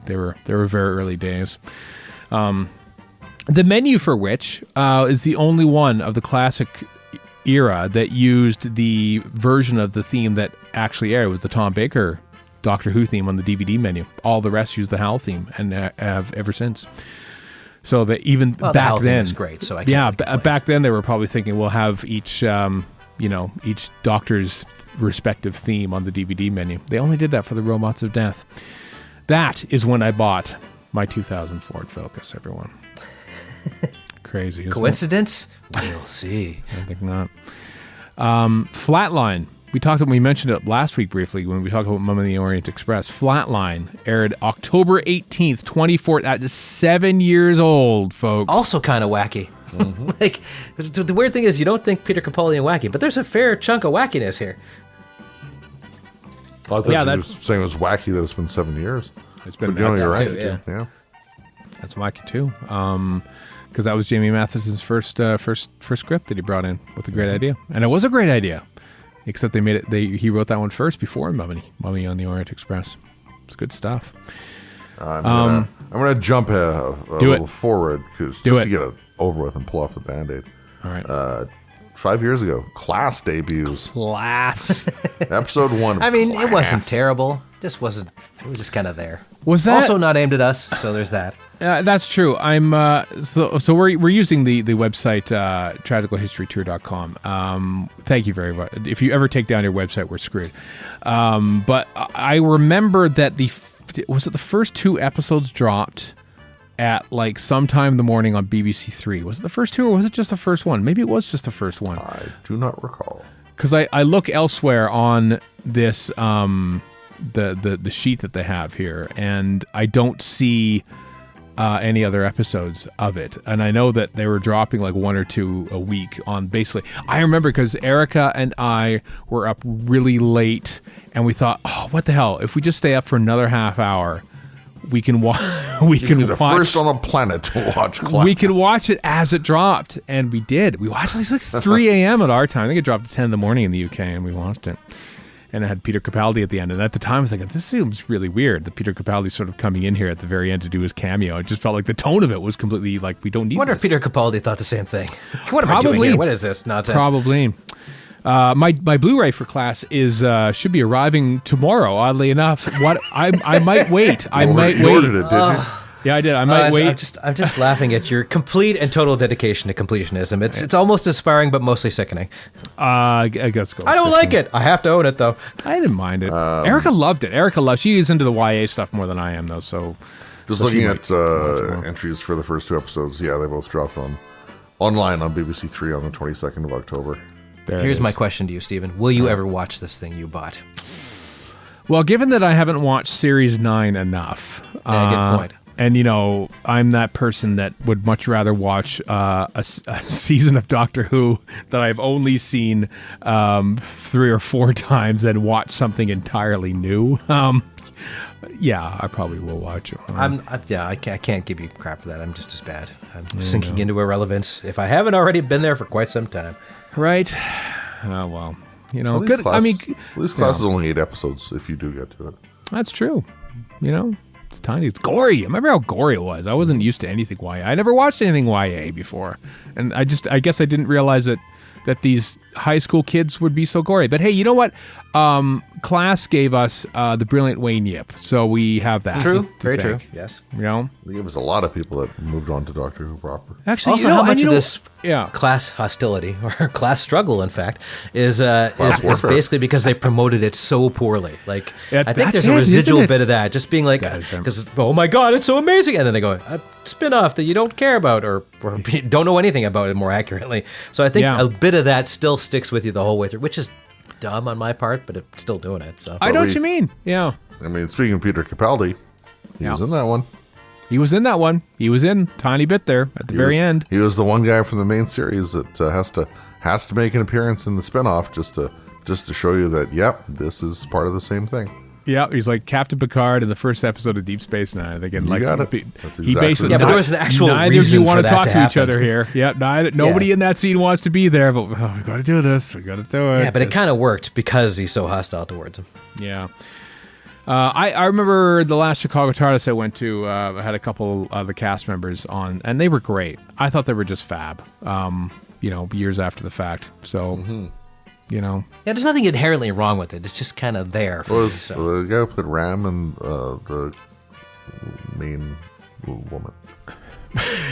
they were very early days. The menu for which is the only one of the classic era that used the version of the theme that actually aired. It was the Tom Baker Doctor Who theme on the DVD menu. All the rest used the HAL theme and have ever since. So that even back then, is great. So I can't back then they were probably thinking we'll have each each Doctor's respective theme on the DVD menu. They only did that for the Robots of Death. That is when I bought my 2000 Ford Focus. Everyone, crazy isn't coincidence? We'll see. I think not. Flatline. We mentioned it last week briefly when we talked about Mum and the Orient Express. Flatline aired October 18th, 2014. That is 7 years old, folks. Also kind of wacky. Mm-hmm. Like, the weird thing is you don't think Peter Capaldi and wacky, but there's a fair chunk of wackiness here. Well, I thought you were saying it was wacky that it's been 7 years. It's been you're right. Too, yeah. That's wacky too. Because that was Jamie Matheson's first script that he brought in with a great idea. And it was a great idea. Except he wrote that one first before Mummy on the Orient Express. It's good stuff. I'm gonna jump a little forward just to get it over with and pull off the Band-Aid. All right. 5 years ago, Class debuts. Class. Episode 1. I mean, it wasn't terrible. It was just kind of there. Was that also not aimed at us? So there's that. That's true. I'm so we're using the website tragicalhistorytour.com. Thank you very much. If you ever take down your website, we're screwed. But I remember that the first 2 episodes dropped at like sometime in the morning on BBC 3. Was it the first 2 or was it just the first one? Maybe it was just the first one. I do not recall. Because I look elsewhere on this the sheet that they have here, and I don't see any other episodes of it. And I know that they were dropping like 1 or 2 a week on basically. I remember because Erica and I were up really late, and we thought, oh, what the hell? If we just stay up for another half hour, we can watch. We can be the first on the planet to watch Class. We could watch it as it dropped, and we did. We watched it like 3 a.m. at our time. I think it dropped at 10 in the morning in the UK, and we watched it. And it had Peter Capaldi at the end. And at the time, I was thinking, this seems really weird. That Peter Capaldi sort of coming in here at the very end to do his cameo. It just felt like the tone of it was completely like, we don't need. I wonder this. if Peter Capaldi thought the same thing. What am I doing here? What is this nonsense? Probably. My Blu-ray for Class is should be arriving tomorrow. Oddly enough, I might wait. I might wait. You ordered it, did you? Yeah, I did. I might wait. I'm just laughing at your complete and total dedication to completionism. It's almost inspiring, but mostly sickening. I guess go. I don't like it. I have to own it, though. I didn't mind it. Erica loved it. She is into the YA stuff more than I am, though. So just looking at entries for the first 2 episodes, they both dropped online on BBC Three on the 22nd of October. Here's my question to you, Stephen. Will you ever watch this thing you bought? Well, given that I haven't watched Series 9 enough, good point. And, I'm that person that would much rather watch a season of Doctor Who that I've only seen 3 or 4 times than watch something entirely new. Yeah, I probably will watch it. I can't give you crap for that. I'm just as bad. I'm sinking into irrelevance if I haven't already been there for quite some time. Right. Oh, well. At least Class is only 8 episodes if you do get to it. That's true. It's tiny. It's gory. I remember how gory it was. I wasn't used to anything YA. I never watched anything YA before. And I guess I didn't realize that these high school kids would be so gory. But hey, you know what? Class gave us the brilliant Wayne Yip. So we have that. True. Very true. Yes. They gave us a lot of people that moved on to Doctor Who proper. Actually, also, how much of this class hostility or class struggle, in fact, is basically because they promoted it so poorly. Like, I think there's a residual bit of that, just being like, because, oh my God, it's so amazing. And then they go, a spin-off that you don't care about or don't know anything about it, more accurately. So I think a bit of that still sticks with you the whole way through, which is dumb on my part, but it's still doing it. So I know what you mean. Yeah. I mean, speaking of Peter Capaldi, he was in that one. He was in that one. He was in a tiny bit there at the very end. He was the one guy from the main series that has to make an appearance in the spinoff just to show you that this is part of the same thing. Yeah, he's like Captain Picard in the first episode of Deep Space Nine. They get you got it. That's exactly he basically but there was an actual neither of you want to talk to happen. each other here. Yeah, nobody in that scene wants to be there, but we got to do this. We got to do it. Yeah, but it kind of worked because he's so hostile towards him. Yeah. I remember the last Chicago TARDIS I went to. I had a couple of the cast members on, and they were great. I thought they were just fab. Years after the fact. So. Mm-hmm. There's nothing inherently wrong with it. It's just kind of there. The guy who played Ram and the main woman,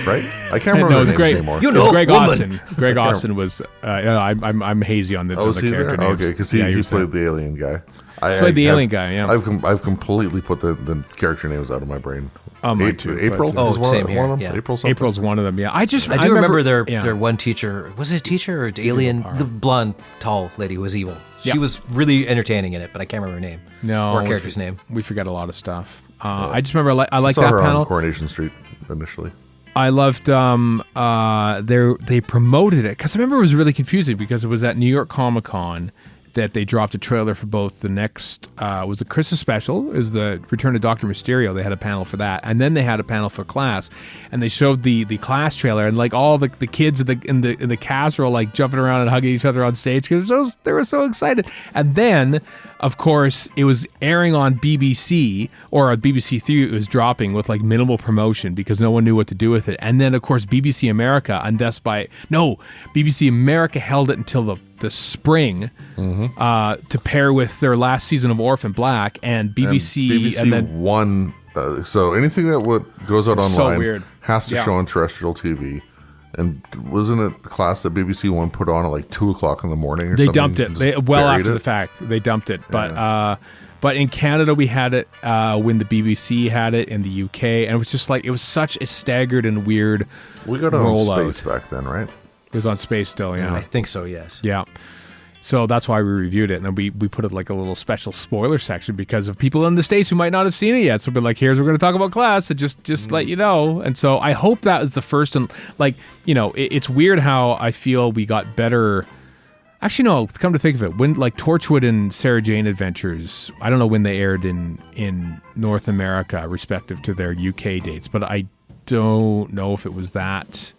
right? I can't remember the names anymore. Greg Austin. Greg Austin was. I'm hazy on the character names. Okay, because he played the alien guy. Alien guy. Yeah, I've completely put the character names out of my brain. Mine too. April. Same here. One of them? Yeah. April's one of them. Yeah, I do remember their one teacher. Was it a teacher or alien? The blonde, tall lady who was evil. She was really entertaining in it, but I can't remember her name. No, or character's name. We forget a lot of stuff. I just remember I liked that her panel. On Coronation Street initially. I loved they promoted it because I remember it was really confusing because it was at New York Comic Con that they dropped a trailer for both the next was the Christmas special, is the Return of Dr. Mysterio. They had a panel for that, and then they had a panel for Class, and they showed the Class trailer, and like all the kids in the cast were all like jumping around and hugging each other on stage because they were so excited. And then, of course, it was airing on BBC or on BBC Three. It was dropping with like minimal promotion because no one knew what to do with it. And then, of course, BBC America, and BBC America held it until the spring to pair with their last season of Orphan Black, and BBC and then won. So anything that goes out online has to show on terrestrial TV. And wasn't it Class that BBC One put on at like 2:00 in the morning or something? They dumped it. After the fact. They dumped it. But but in Canada we had it when the BBC had it in the UK, and it was just like it was such a staggered and weird. We got it on Space back then, right? It was on Space still, yeah. I think so, yes. Yeah. So that's why we reviewed it, and then we put it like a little special spoiler section because of people in the States who might not have seen it yet. So we're like, here's we're going to talk about Class, so just let you know. And so I hope that is the first, and like, it's weird how I feel we got better. Actually, no, come to think of it, when like Torchwood and Sarah Jane Adventures, I don't know when they aired in North America, respective to their UK dates, but I don't know if it was that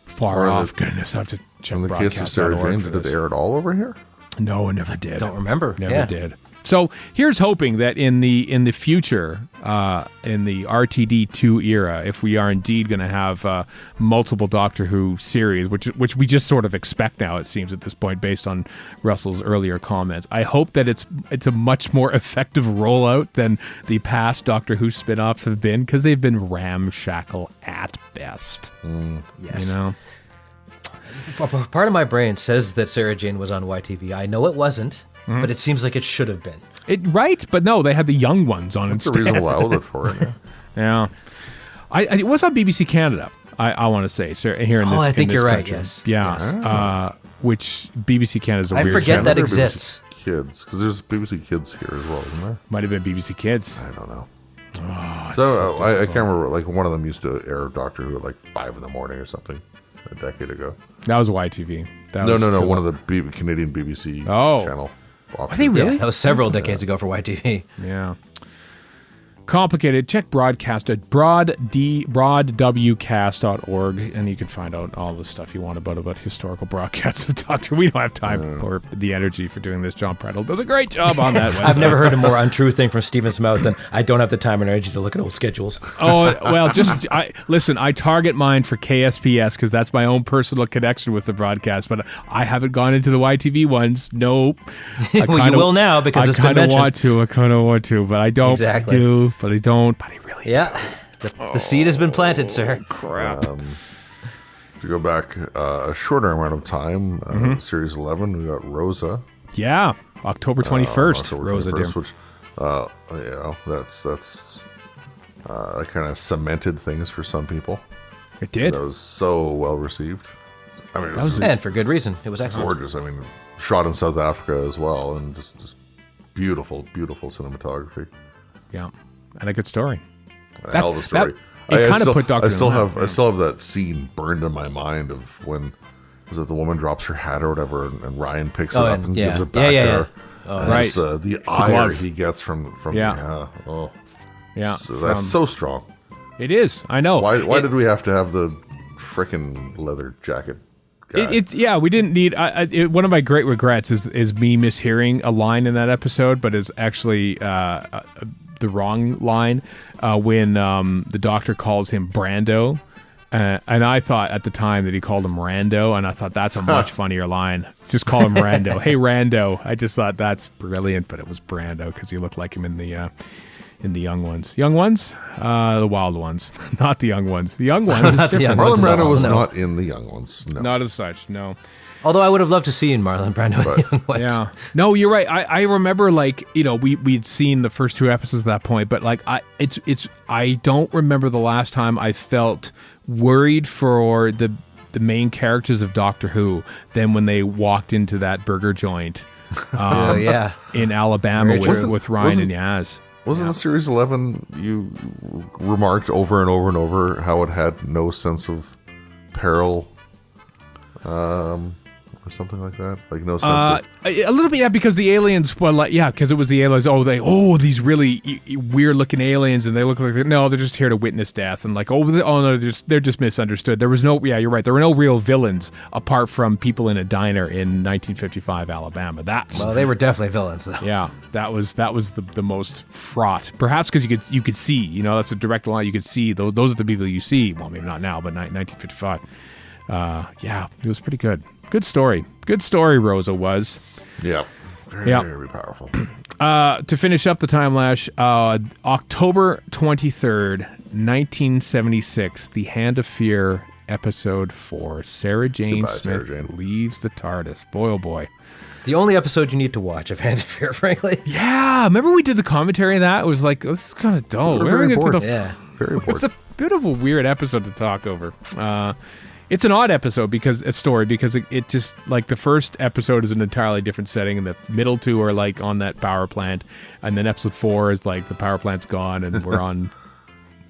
far off. Goodness, I have to check. In the case of Sarah Jane, did it air it all over here? No, it never did. Don't remember. Never did. So here's hoping that in the future, in the RTD2 era, if we are indeed going to have multiple Doctor Who series, which we just sort of expect now, it seems at this point, based on Russell's earlier comments, I hope that it's a much more effective rollout than the past Doctor Who spin-offs have been, because they've been ramshackle at best. Yes. You know? Part of my brain says that Sarah Jane was on YTV. I know it wasn't, but it seems like it should have been. Right, but no, they had the young ones on That's instead. a reasonable outlet for it. Yeah. It was on BBC Canada, I want to say, so here in this I think you're right, country. yes. Yeah. Which BBC Canada is a I weird forget channel. that exists. Kids, because there's BBC Kids here as well, isn't there? Might have been BBC Kids. I don't know. Oh, So I can't remember. Like one of them used to air Doctor Who at like 5 a.m. or something a decade ago. that was YTV. No. One of the Canadian BBC channel. Are they really? Yeah, that was several decades ago for YTV. Yeah. Complicated. Check broadcast at broadwcast.org, and you can find out all the stuff you want about historical broadcasts of Doctor. We don't have time or the energy for doing this. John Prattle does a great job on that. I've never heard a more untrue thing from Stephen's mouth than I don't have the time and energy to look at old schedules. Oh, well, listen, I target mine for KSPS because that's my own personal connection with the broadcast, but I haven't gone into the YTV ones. Nope. Well, you will now because it's been mentioned. I kind of want to, but I don't but I don't, but I really do. The seed has been planted, sir. Crap. To go back a shorter amount of time, Series 11, we got Rosa. Yeah, October 21st. October Rosa, 21st, which, that's that kind of cemented things for some people. It did. That was so well received. I mean, and for good reason. It was excellent. Gorgeous. I mean, shot in South Africa as well, and just beautiful, beautiful cinematography. Yeah, and a good story. A hell of a story. I still have that scene burned in my mind of when the woman drops her hat or whatever, and Ryan picks it up and gives it back to her. Oh, right. The ire he gets from So that's so strong. It is. I know. Why did we have to have the frickin' leather jacket? We didn't need. One of my great regrets is me mishearing a line in that episode, but is actually the wrong line when the Doctor calls him Brando, and I thought at the time that he called him Rando, and I thought that's a much funnier line. Just call him Rando. Hey, Rando. I just thought that's brilliant, but it was Brando because he looked like him in the Young Ones. Young Ones? The Wild Ones. Not the Young Ones. The Young Ones is different. Marlon Brando was not in the Young Ones. No. Not as such, no. Although I would have loved to see Marlon Brando in the Young Ones. Yeah. No, you're right. I remember, we'd seen the first 2 episodes at that point, but I don't remember the last time I felt worried for the main characters of Doctor Who than when they walked into that burger joint in Alabama with Ryan and Yaz. Wasn't the Series 11, you remarked over and over and over how it had no sense of peril, or something like that? Like no sense of... A little bit, because the aliens, because it was the aliens, these really weird-looking aliens, and they look like, no, they're just here to witness death, and no, they're just misunderstood. There was no, you're right, there were no real villains apart from people in a diner in 1955 Alabama. Well, they were definitely villains, though. Yeah, that was the most fraught. Perhaps because you could see, that's a direct line. You could see those are the people you see. Well, maybe not now, but 1955. It was pretty good. Good story. Good story, Rosa was. Yeah. Very powerful. To finish up the time lash, October 23rd, 1976, The Hand of Fear, episode 4. Sarah Jane Smith leaves the TARDIS. Boy, oh boy. The only episode you need to watch of Hand of Fear, frankly. Yeah. Remember we did the commentary on that? It was like, this is kind of dull. Very bored. Very bored. It's a bit of a weird episode to talk over. It's an odd episode because it just, the first episode is an entirely different setting, and the middle 2 are on that power plant, and then episode 4 is the power plant's gone and we're on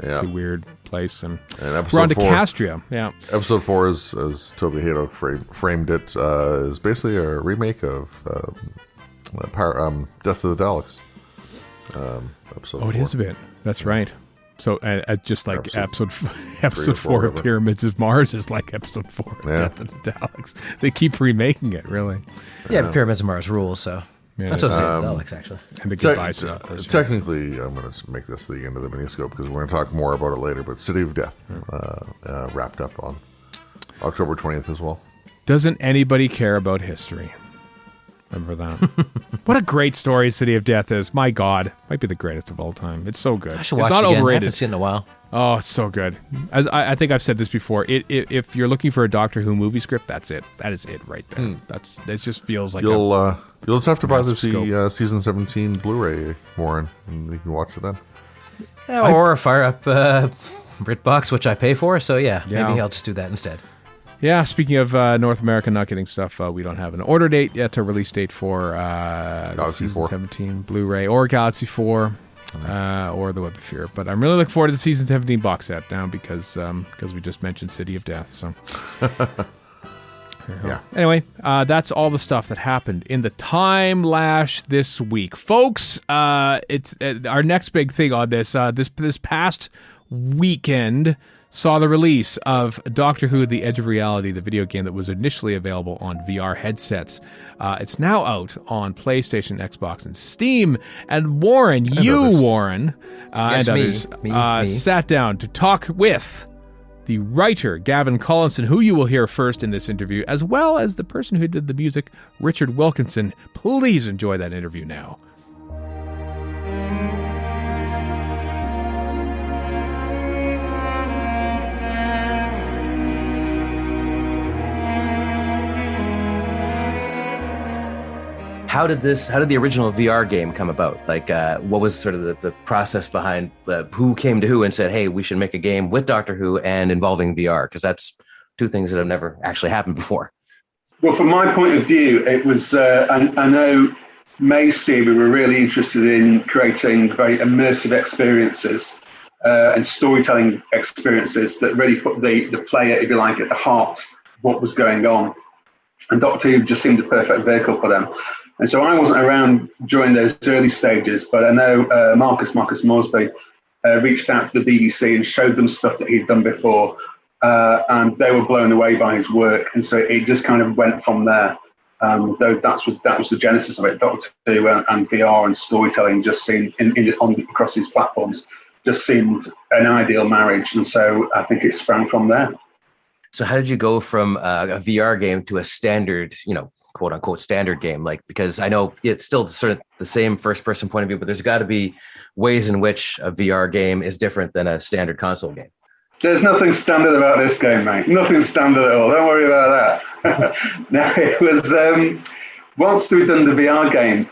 to weird place, and we're on to Castria. Yeah. Episode 4 is, as Toby Hato framed it, is basically a remake of Death of the Daleks. Episode 4. It is a bit. That's right. So, just like episode 4 of Pyramids of Mars is like episode 4 of Death of the Daleks. They keep remaking it, really. Yeah, but Pyramids of Mars rules, so. Yeah, that's Alex, actually. And the goodbye scene. Technically, I'm going to make this the end of the miniscope because we're going to talk more about it later. But City of Death wrapped up on October 20th as well. Doesn't anybody care about history? Remember that? What a great story City of Death is. My God. Might be the greatest of all time. It's so good. I should watch it's not it again. overrated. I haven't seen it in a while. Oh, it's so good. As I think I've said this before, if you're looking for a Doctor Who movie script, that's it. That is it right there. It just feels like you'll just have to buy the season 17 Blu-ray, Warren, and you can watch it then. Yeah, or fire up BritBox, which I pay for. So maybe I'll just do that instead. Yeah, speaking of North America not getting stuff, we don't have an order date yet, a release date for Galaxy Season 4. 17 Blu-ray or Galaxy 4 or the Web of Fear. But I'm really looking forward to the Season 17 box set now because we just mentioned City of Death. So yeah. Anyway, that's all the stuff that happened in the Time Lash this week, folks. It's our next big thing on this. This past weekend saw the release of Doctor Who: The Edge of Reality, the video game that was initially available on VR headsets. It's now out on PlayStation, Xbox, and Steam. And Warren, Warren, yes, and others me. sat down to talk with the writer, Gavin Collinson, who you will hear first in this interview, as well as the person who did the music, Richard Wilkinson. Please enjoy that interview now. How did the original VR game come about? Like, what was sort of the process behind who came to who and said, hey, we should make a game with Doctor Who and involving VR? Because that's two things that have never actually happened before. Well, from my point of view, it was, I know Macy, we were really interested in creating very immersive experiences and storytelling experiences that really put the player, if you like, at the heart of what was going on. And Doctor Who just seemed the perfect vehicle for them. And so I wasn't around during those early stages, but I know Marcus Moresby reached out to the BBC and showed them stuff that he'd done before, and they were blown away by his work. And so it just kind of went from there. Though that was the genesis of it. Doctor Who and VR and storytelling just seemed across these platforms just seemed an ideal marriage, and so I think it sprang from there. So how did you go from a VR game to a standard, quote unquote standard game? Like, because I know it's still sort of the same first person point of view, but there's got to be ways in which a VR game is different than a standard console game. There's nothing standard about this game, mate. Nothing standard at all. Don't worry about that. No, it was, once we'd done the VR game,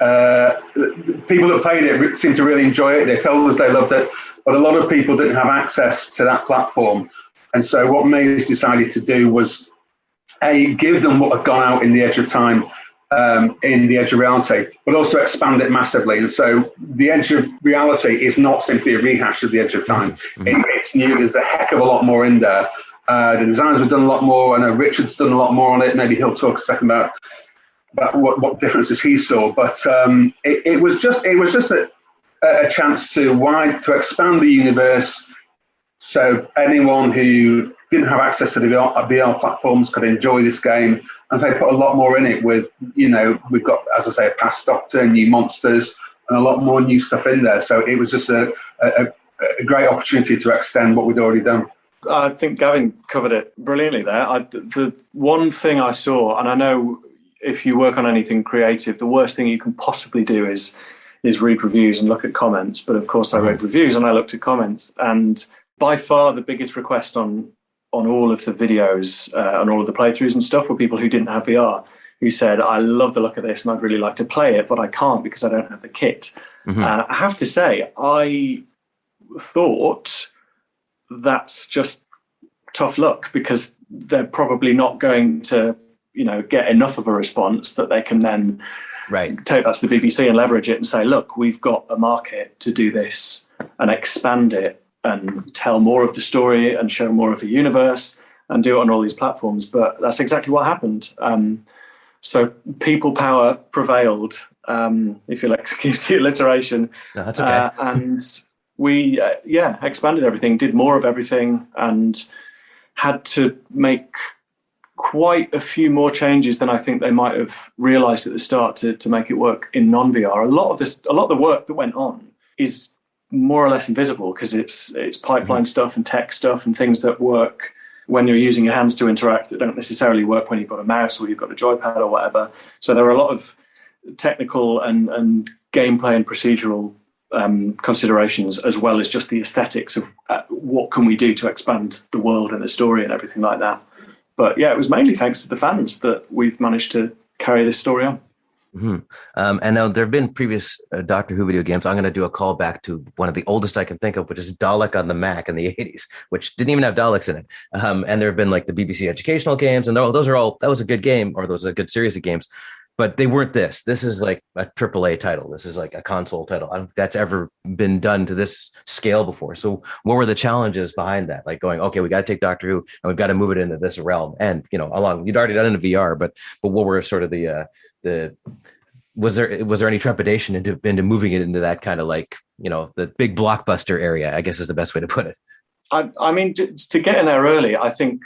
people that played it seemed to really enjoy it. They told us they loved it, but a lot of people didn't have access to that platform. And so what Maze decided to do was, give them what had gone out in the Edge of Time, in the Edge of Reality, but also expand it massively. And so the Edge of Reality is not simply a rehash of the Edge of Time. Mm-hmm. It's new. There's a heck of a lot more in there. The designers have done a lot more. I know Richard's done a lot more on it. Maybe he'll talk a second about what differences he saw. But it was just a chance to expand the universe. So anyone who didn't have access to the VR platforms could enjoy this game, and they put a lot more in it with, we've got, as I say, a past Doctor, new monsters, and a lot more new stuff in there. So it was just a great opportunity to extend what we'd already done. I think Gavin covered it brilliantly there. The one thing I saw, and I know if you work on anything creative, the worst thing you can possibly do is read reviews and look at comments. But of course I read reviews and I looked at comments, and by far the biggest request on all of the videos, on all of the playthroughs and stuff, were people who didn't have VR, who said, I love the look of this and I'd really like to play it, but I can't because I don't have the kit. Mm-hmm. I have to say, I thought that's just tough luck, because they're probably not going to, get enough of a response that they can then take that to the BBC and leverage it and say, look, we've got a market to do this and expand it and tell more of the story and show more of the universe and do it on all these platforms. But that's exactly what happened. So people power prevailed, if you'll excuse the alliteration. No, that's okay. And we, expanded everything, did more of everything, and had to make quite a few more changes than I think they might have realised at the start to make it work in non-VR. A lot of the work that went on is more or less invisible because it's pipeline stuff and tech stuff and things that work when you're using your hands to interact that don't necessarily work when you've got a mouse or you've got a joypad or whatever. So there are a lot of technical and gameplay and procedural considerations, as well as just the aesthetics of what can we do to expand the world and the story and everything like that. But yeah, it was mainly thanks to the fans that we've managed to carry this story on. Mm-hmm. And now there have been previous Doctor Who video games. I'm going to do a callback to one of the oldest I can think of, which is Dalek on the Mac in the 80s, which didn't even have Daleks in it. And there have been like the BBC educational games, and that was a good game, or those are a good series of games. But they weren't this. This is like a AAA title. This is like a console title. I don't think that's ever been done to this scale before. So what were the challenges behind that? Like going, okay, we got to take Doctor Who and we've got to move it into this realm. And, you'd already done it in VR, but what were sort of was there any trepidation into moving it into that kind of like, the big blockbuster area, I guess is the best way to put it. I mean, to get in there early, I think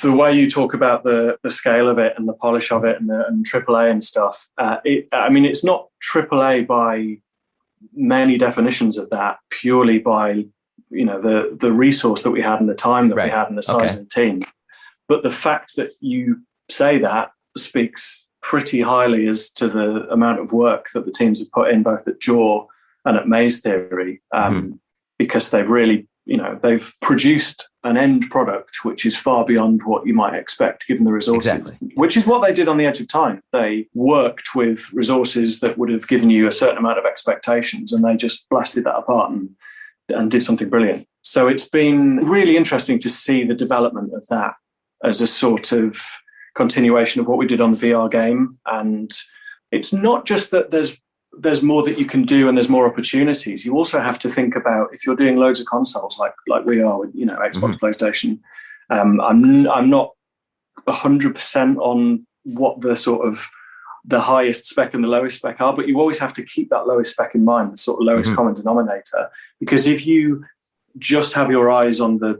the way you talk about the scale of it and the polish of it and AAA and stuff, it's not AAA by many definitions of that, purely by, the resource that we had and the time that we had and the size of the team. But the fact that you say that speaks pretty highly as to the amount of work that the teams have put in, both at Jaw and at Maze Theory, because they've really, they've produced an end product which is far beyond what you might expect given the resources, which is what they did on The Edge of Time. They worked with resources that would have given you a certain amount of expectations, and they just blasted that apart and did something brilliant. So it's been really interesting to see the development of that as a sort of continuation of what we did on the VR game. And it's not just that there's more that you can do and there's more opportunities. You also have to think about, if you're doing loads of consoles like we are with Xbox, PlayStation, I'm not 100% on what the sort of the highest spec and the lowest spec are, but you always have to keep that lowest spec in mind, the sort of lowest common denominator, because if you just have your eyes on the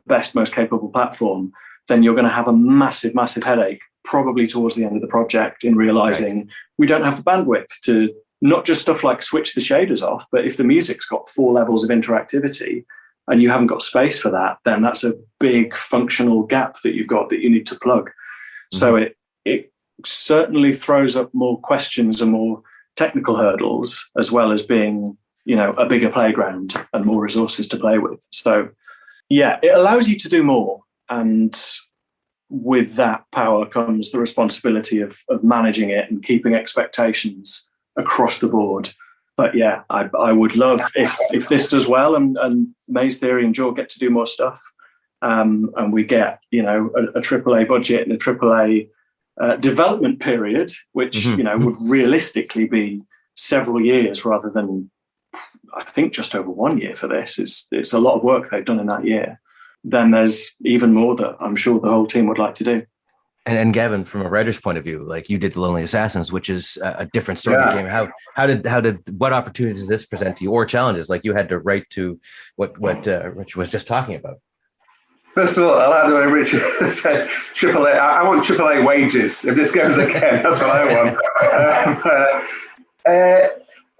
best, most capable platform, then you're going to have a massive, massive headache probably towards the end of the project in realizing we don't have the bandwidth to not just stuff like switch the shaders off, but if the music's got 4 levels of interactivity and you haven't got space for that, then that's a big functional gap that you've got that you need to plug. So it certainly throws up more questions and more technical hurdles, as well as being, a bigger playground and more resources to play with. So yeah, it allows you to do more. And with that power comes the responsibility of managing it and keeping expectations across the board. But yeah, I would love if this does well and Maze Theory and Jaw get to do more stuff, and we get a AAA budget and a AAA development period, which would realistically be several years rather than, I think, just over 1 year for this. It's a lot of work they've done in that year. Then there's even more that I'm sure the whole team would like to do. And Gavin, from a writer's point of view, like you did The Lonely Assassins, which is a different sort of game. What opportunities did this present to you, or challenges? Like you had to write to what Rich was just talking about. First of all, I like the way Richard said AAA. I want AAA wages. If this goes again, that's what I want.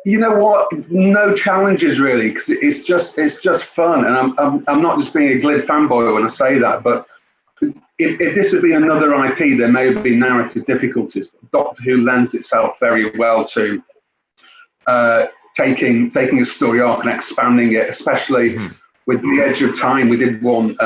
You know what? No challenges really, because it's just fun, and I'm not just being a glib fanboy when I say that. But if this had been another IP, there may have been narrative difficulties. Doctor Who lends itself very well to taking a story arc and expanding it, especially with The Edge of Time. We did one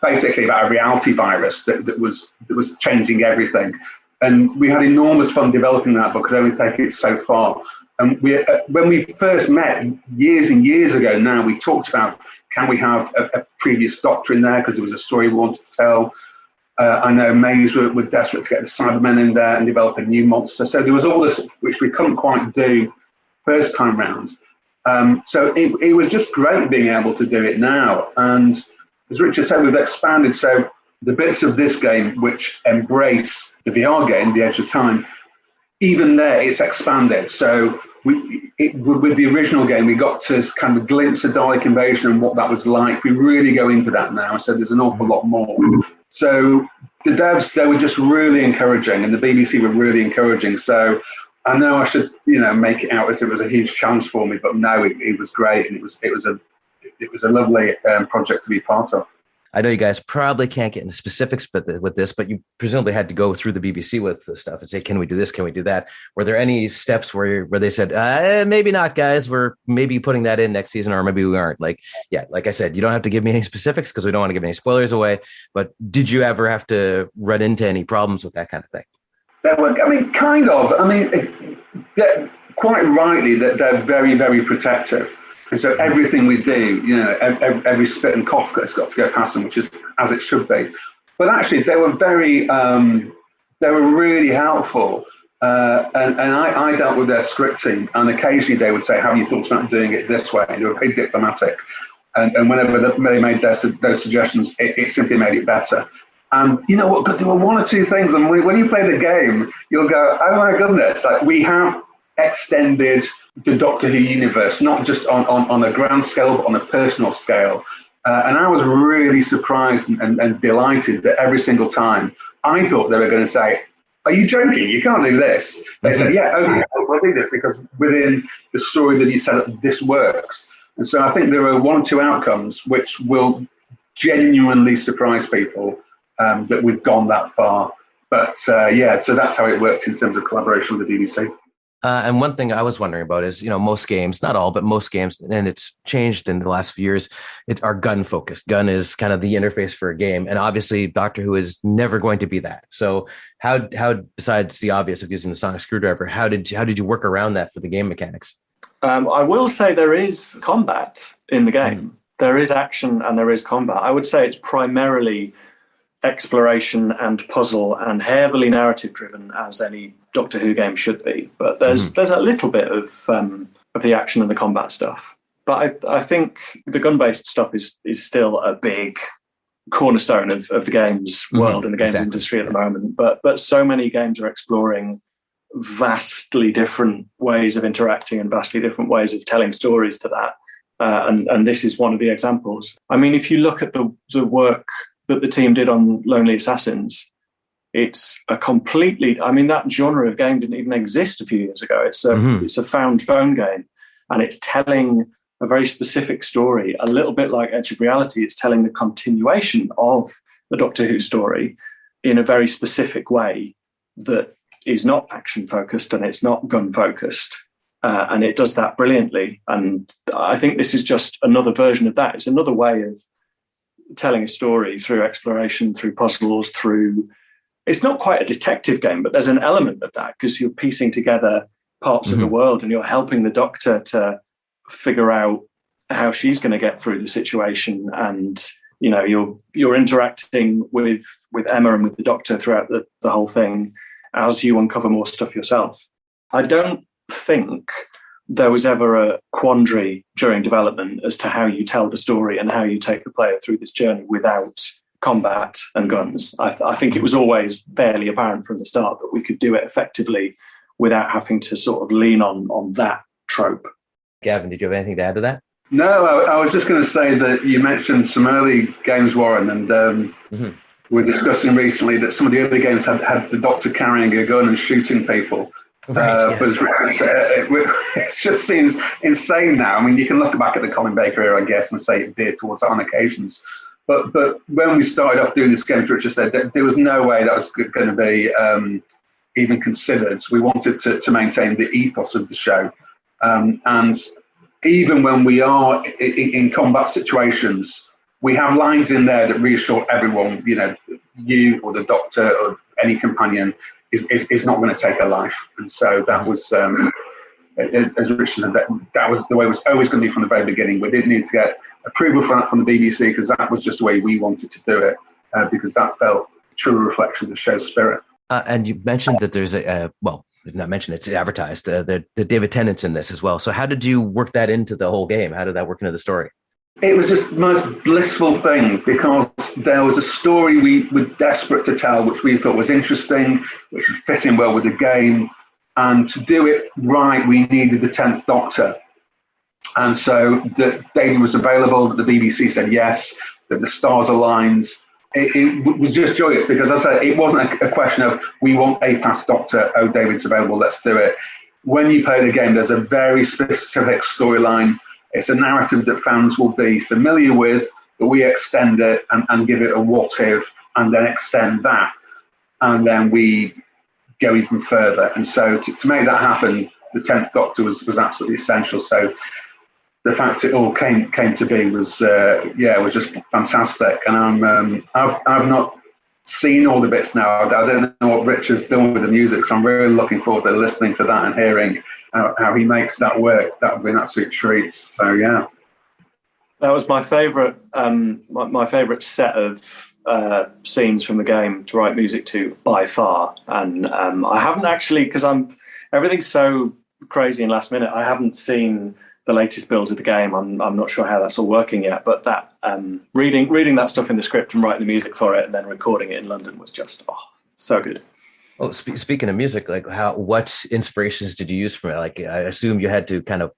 basically about a reality virus that was changing everything. And we had enormous fun developing that, but could only take it so far. And when we first met years and years ago now, we talked about, can we have a previous Doctor in there, because there was a story we wanted to tell. I know Maze were desperate to get the Cybermen in there and develop a new monster. So there was all this which we couldn't quite do first time round. So it was just great being able to do it now. And as Richard said, we've expanded. So the bits of this game which embrace the VR game, The Edge of Time, even there it's expanded. So with the original game, we got to kind of glimpse a Dalek invasion and what that was like. We really go into that now, so there's an awful lot more. So the devs, they were just really encouraging, and the BBC were really encouraging. So I know I should, make it out as it was a huge challenge for me, but no, it was great, and it was a lovely project to be part of. I know you guys probably can't get into specifics with this, but you presumably had to go through the BBC with the stuff and say, can we do this? Can we do that? Were there any steps where they said, maybe not, guys, we're maybe putting that in next season, or maybe we aren't? Like I said, you don't have to give me any specifics because we don't want to give any spoilers away. But did you ever have to run into any problems with that kind of thing? Kind of. Quite rightly, that they're very, very protective. And so everything we do, every spit and cough has got to go past them, which is as it should be. But actually, they were really helpful. And I dealt with their script team, and occasionally they would say, have you thought about doing it this way? And they were very diplomatic. And whenever they made those suggestions, it simply made it better. And you know what? There were one or two things, and when you play the game, you'll go, oh my goodness, like we have extended the Doctor Who universe, not just on a grand scale, but on a personal scale. And I was really surprised and delighted that every single time I thought they were going to say, are you joking? You can't do this. They said, yeah, okay, we'll do this because within the story that you set up, this works. And so I think there are one or two outcomes which will genuinely surprise people that we've gone that far. But so that's how it worked in terms of collaboration with the BBC. And one thing I was wondering about is, most games, not all, but most games, and it's changed in the last few years, are gun focused. Gun is kind of the interface for a game. And obviously Doctor Who is never going to be that. So how besides the obvious of using the sonic screwdriver, how did you work around that for the game mechanics? I will say there is combat in the game. There is action and there is combat. I would say it's primarily exploration and puzzle and heavily narrative driven, as any Doctor Who game should be. But there's a little bit of the action and the combat stuff. But I think the gun-based stuff is still a big cornerstone of the games world and the games industry at the moment. But so many games are exploring vastly different ways of interacting and vastly different ways of telling stories to that. And this is one of the examples. I mean, if you look at the work that the team did on Lonely Assassins, it's a completely, that genre of game didn't even exist a few years ago. It's a found phone game, and it's telling a very specific story, a little bit like Edge of Reality. It's telling the continuation of the Doctor Who story in a very specific way that is not action focused and it's not gun focused. And it does that brilliantly. And I think this is just another version of that. It's another way of telling a story through exploration, through puzzles, it's not quite a detective game, but there's an element of that because you're piecing together parts of the world and you're helping the Doctor to figure out how she's going to get through the situation. And, you're interacting with Emma and with the Doctor throughout the whole thing as you uncover more stuff yourself. I don't think there was ever a quandary during development as to how you tell the story and how you take the player through this journey without combat and guns. I think it was always fairly apparent from the start that we could do it effectively without having to sort of lean on that trope. Gavin, did you have anything to add to that? No, I was just going to say that you mentioned some early games, Warren, and we're discussing recently that some of the early games had the Doctor carrying a gun and shooting people. Right, yes. It just seems insane now. I mean, you can look back at the Colin Baker era, I guess, and say it veered towards that on occasions. But when we started off doing this game, as Richard said, there was no way that was going to be even considered. So we wanted to maintain the ethos of the show. And even when we are in combat situations, we have lines in there that reassure everyone, you or the Doctor or any companion is not going to take a life. And so that was, as Richard said, that was the way it was always going to be from the very beginning. We didn't need to get approval for that from the BBC because that was just the way we wanted to do it because that felt a true reflection of the show's spirit. And you mentioned that there's not mentioned, it's advertised, the David Tennant's in this as well. So how did you work that into the whole game? How did that work into the story? It was just the most blissful thing because there was a story we were desperate to tell, which we thought was interesting, which would fit in well with the game. And to do it right, we needed the 10th Doctor. And so David was available, the BBC said yes, that the stars aligned. It was just joyous because, as I said, it wasn't a question of we want a past Doctor, oh, David's available, let's do it. When you play the game, there's a very specific storyline. It's a narrative that fans will be familiar with, but we extend it and give it a what if, and then extend that. And then we go even further. And so to make that happen, the 10th Doctor was absolutely essential. So the fact it all came to be was just fantastic. And I've not seen all the bits now. I don't know what Richard's done with the music, so I'm really looking forward to listening to that and hearing how he makes that work. That would be an absolute treat. So yeah, that was my favourite. My favourite set of scenes from the game to write music to by far. And I haven't actually, because everything's so crazy and last minute. I haven't seen the latest builds of the game. I'm not sure how that's all working yet, but that reading that stuff in the script and writing the music for it and then recording it in London was just so good. Oh, speaking of music, like what inspirations did you use from it? Like, I assume you had to kind of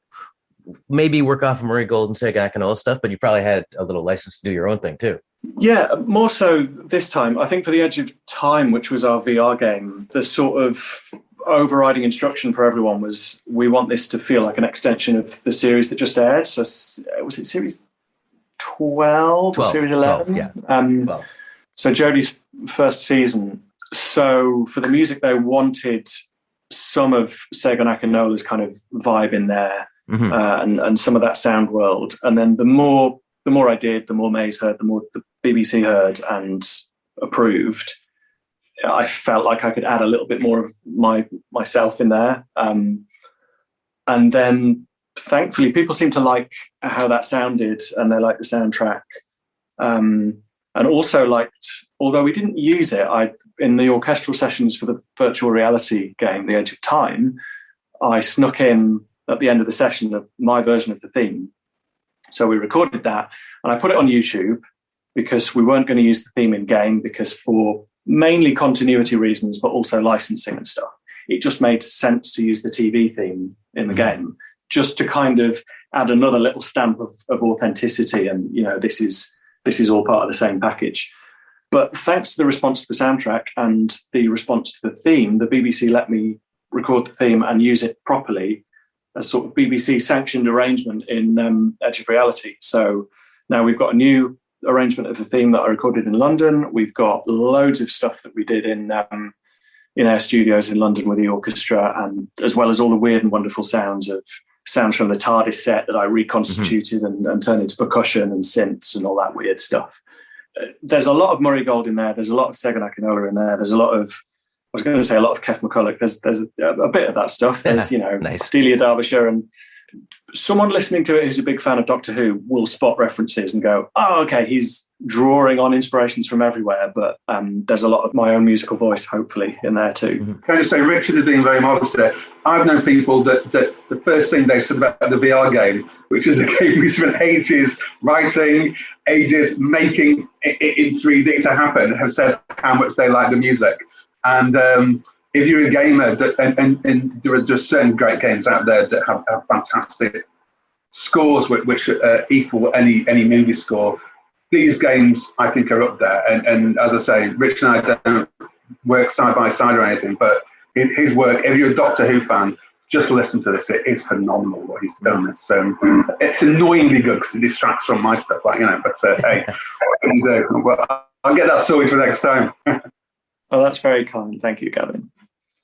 maybe work off of Murray Gold and Sega and all stuff, but you probably had a little license to do your own thing too. Yeah, more so this time. I think for The Edge of Time, which was our VR game, the sort of overriding instruction for everyone was we want this to feel like an extension of the series that just aired. So was it series 12 or series 11? 12, yeah. 12. So Jodie's first season. So for the music, they wanted some of Sega Nakanola's kind of vibe in there, and some of that sound world. And then the more I did, the more Maze heard, the more the BBC heard and approved. I felt like I could add a little bit more of myself in there. And then thankfully people seem to like how that sounded and they liked the soundtrack. And also liked, although we didn't use it, in the orchestral sessions for the virtual reality game, The Edge of Time, I snuck in at the end of the session of my version of the theme. So we recorded that and I put it on YouTube because we weren't going to use the theme in game because for mainly continuity reasons, but also licensing and stuff. It just made sense to use the TV theme in the game, just to kind of add another little stamp of authenticity. And, you know, this is all part of the same package. But thanks to the response to the soundtrack and the response to the theme, the BBC let me record the theme and use it properly as sort of BBC sanctioned arrangement in Edge of Reality. So now we've got a new arrangement of the theme that I recorded in London. We've got loads of stuff that we did in our studios in London with the orchestra, and as well as all the weird and wonderful sounds from the TARDIS set that I reconstituted and turned into percussion and synths and all that weird stuff. There's a lot of Murray Gold in there. There's a lot of Sega Nakanola in there. There's a lot of, I was going to say a lot of Kev McCulloch. There's a bit of that stuff. There's, nice. Delia Derbyshire, and someone listening to it who's a big fan of Doctor Who will spot references and go, oh, okay, he's drawing on inspirations from everywhere, but there's a lot of my own musical voice, hopefully, in there too. Can I just say, Richard is being very modest there. I've known people that the first thing they said about the VR game, which is a game we spent ages writing, ages making it in 3D to happen, have said how much they like the music. And if you're a gamer, and there are just certain great games out there that have fantastic scores which equal any movie score. These games, I think, are up there. And as I say, Rich and I don't work side by side or anything, but his work, if you're a Doctor Who fan, just listen to this. It is phenomenal what he's done. It's annoyingly good because it distracts from my stuff, but hey, what can you do? Well, I'll get that sorted for next time. Oh, that's very kind. Thank you, Gavin.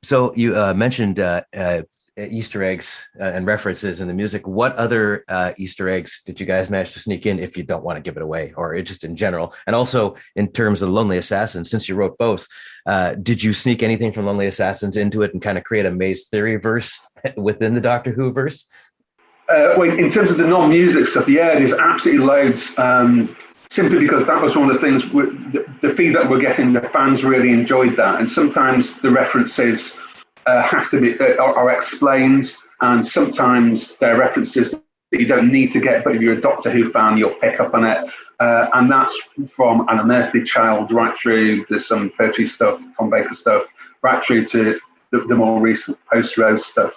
So you mentioned Easter eggs and references in the music. What other Easter eggs did you guys manage to sneak in, if you don't want to give it away, or just in general? And also in terms of Lonely Assassins, since you wrote both, did you sneak anything from Lonely Assassins into it and kind of create a Maze Theory verse within the Doctor Who verse? Well, in terms of the non-music stuff, yeah, there's absolutely loads. Simply because that was one of the things, the feedback we're getting, the fans really enjoyed that. And sometimes the references have to be are explained, and sometimes they're references that you don't need to get, but if you're a Doctor Who fan, you'll pick up on it. And that's from An Unearthly Child right through, there's some poetry stuff, Tom Baker stuff, right through to the more recent post-road stuff.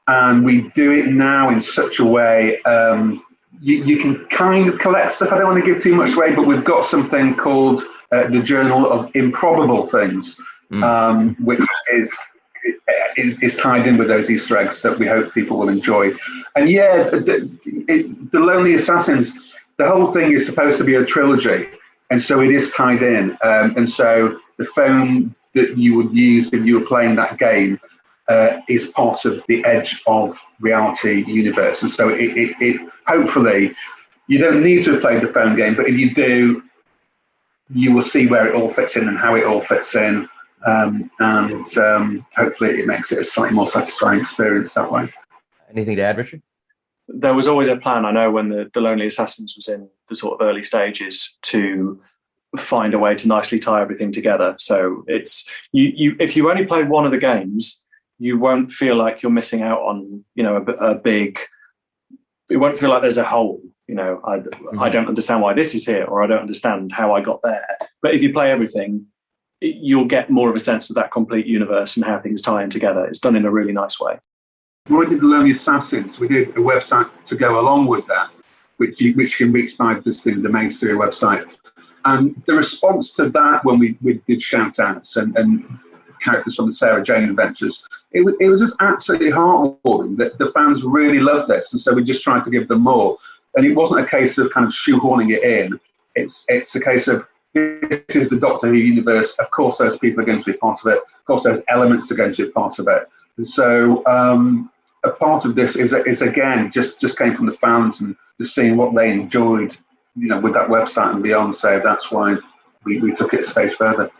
And we do it now in such a way, you can kind of collect stuff. I don't want to give too much away, but we've got something called the Journal of Improbable Things, which is tied in with those Easter eggs that we hope people will enjoy. And yeah, the Lonely Assassins, the whole thing is supposed to be a trilogy, and so it is tied in. And so the phone that you would use if you were playing that game is part of the Edge of Reality universe. And so it hopefully, you don't need to have played the phone game, but if you do, you will see where it all fits in and how it all fits in. And hopefully it makes it a slightly more satisfying experience that way. Anything to add, Richard? There was always a plan, I know, when the Lonely Assassins was in the sort of early stages, to find a way to nicely tie everything together. So it's you if you only play one of the games, you won't feel like you're missing out on, a big. It won't feel like there's a hole. I don't understand why this is here, or I don't understand how I got there. But if you play everything, you'll get more of a sense of that complete universe and how things tie in together. It's done in a really nice way. When we did the Lonely Assassins, we did a website to go along with that, which you can reach by visiting the main series website. And the response to that, when we did shout-outs and characters from the Sarah Jane Adventures, it was just absolutely heartwarming that the fans really loved this, and so we just tried to give them more. And it wasn't a case of kind of shoehorning it in. It's a case of, this is the Doctor Who universe. Of course, those people are going to be part of it. Of course, those elements are going to be part of it. And so a part of this is again just came from the fans and just seeing what they enjoyed, with that website and beyond. So that's why we took it a stage further.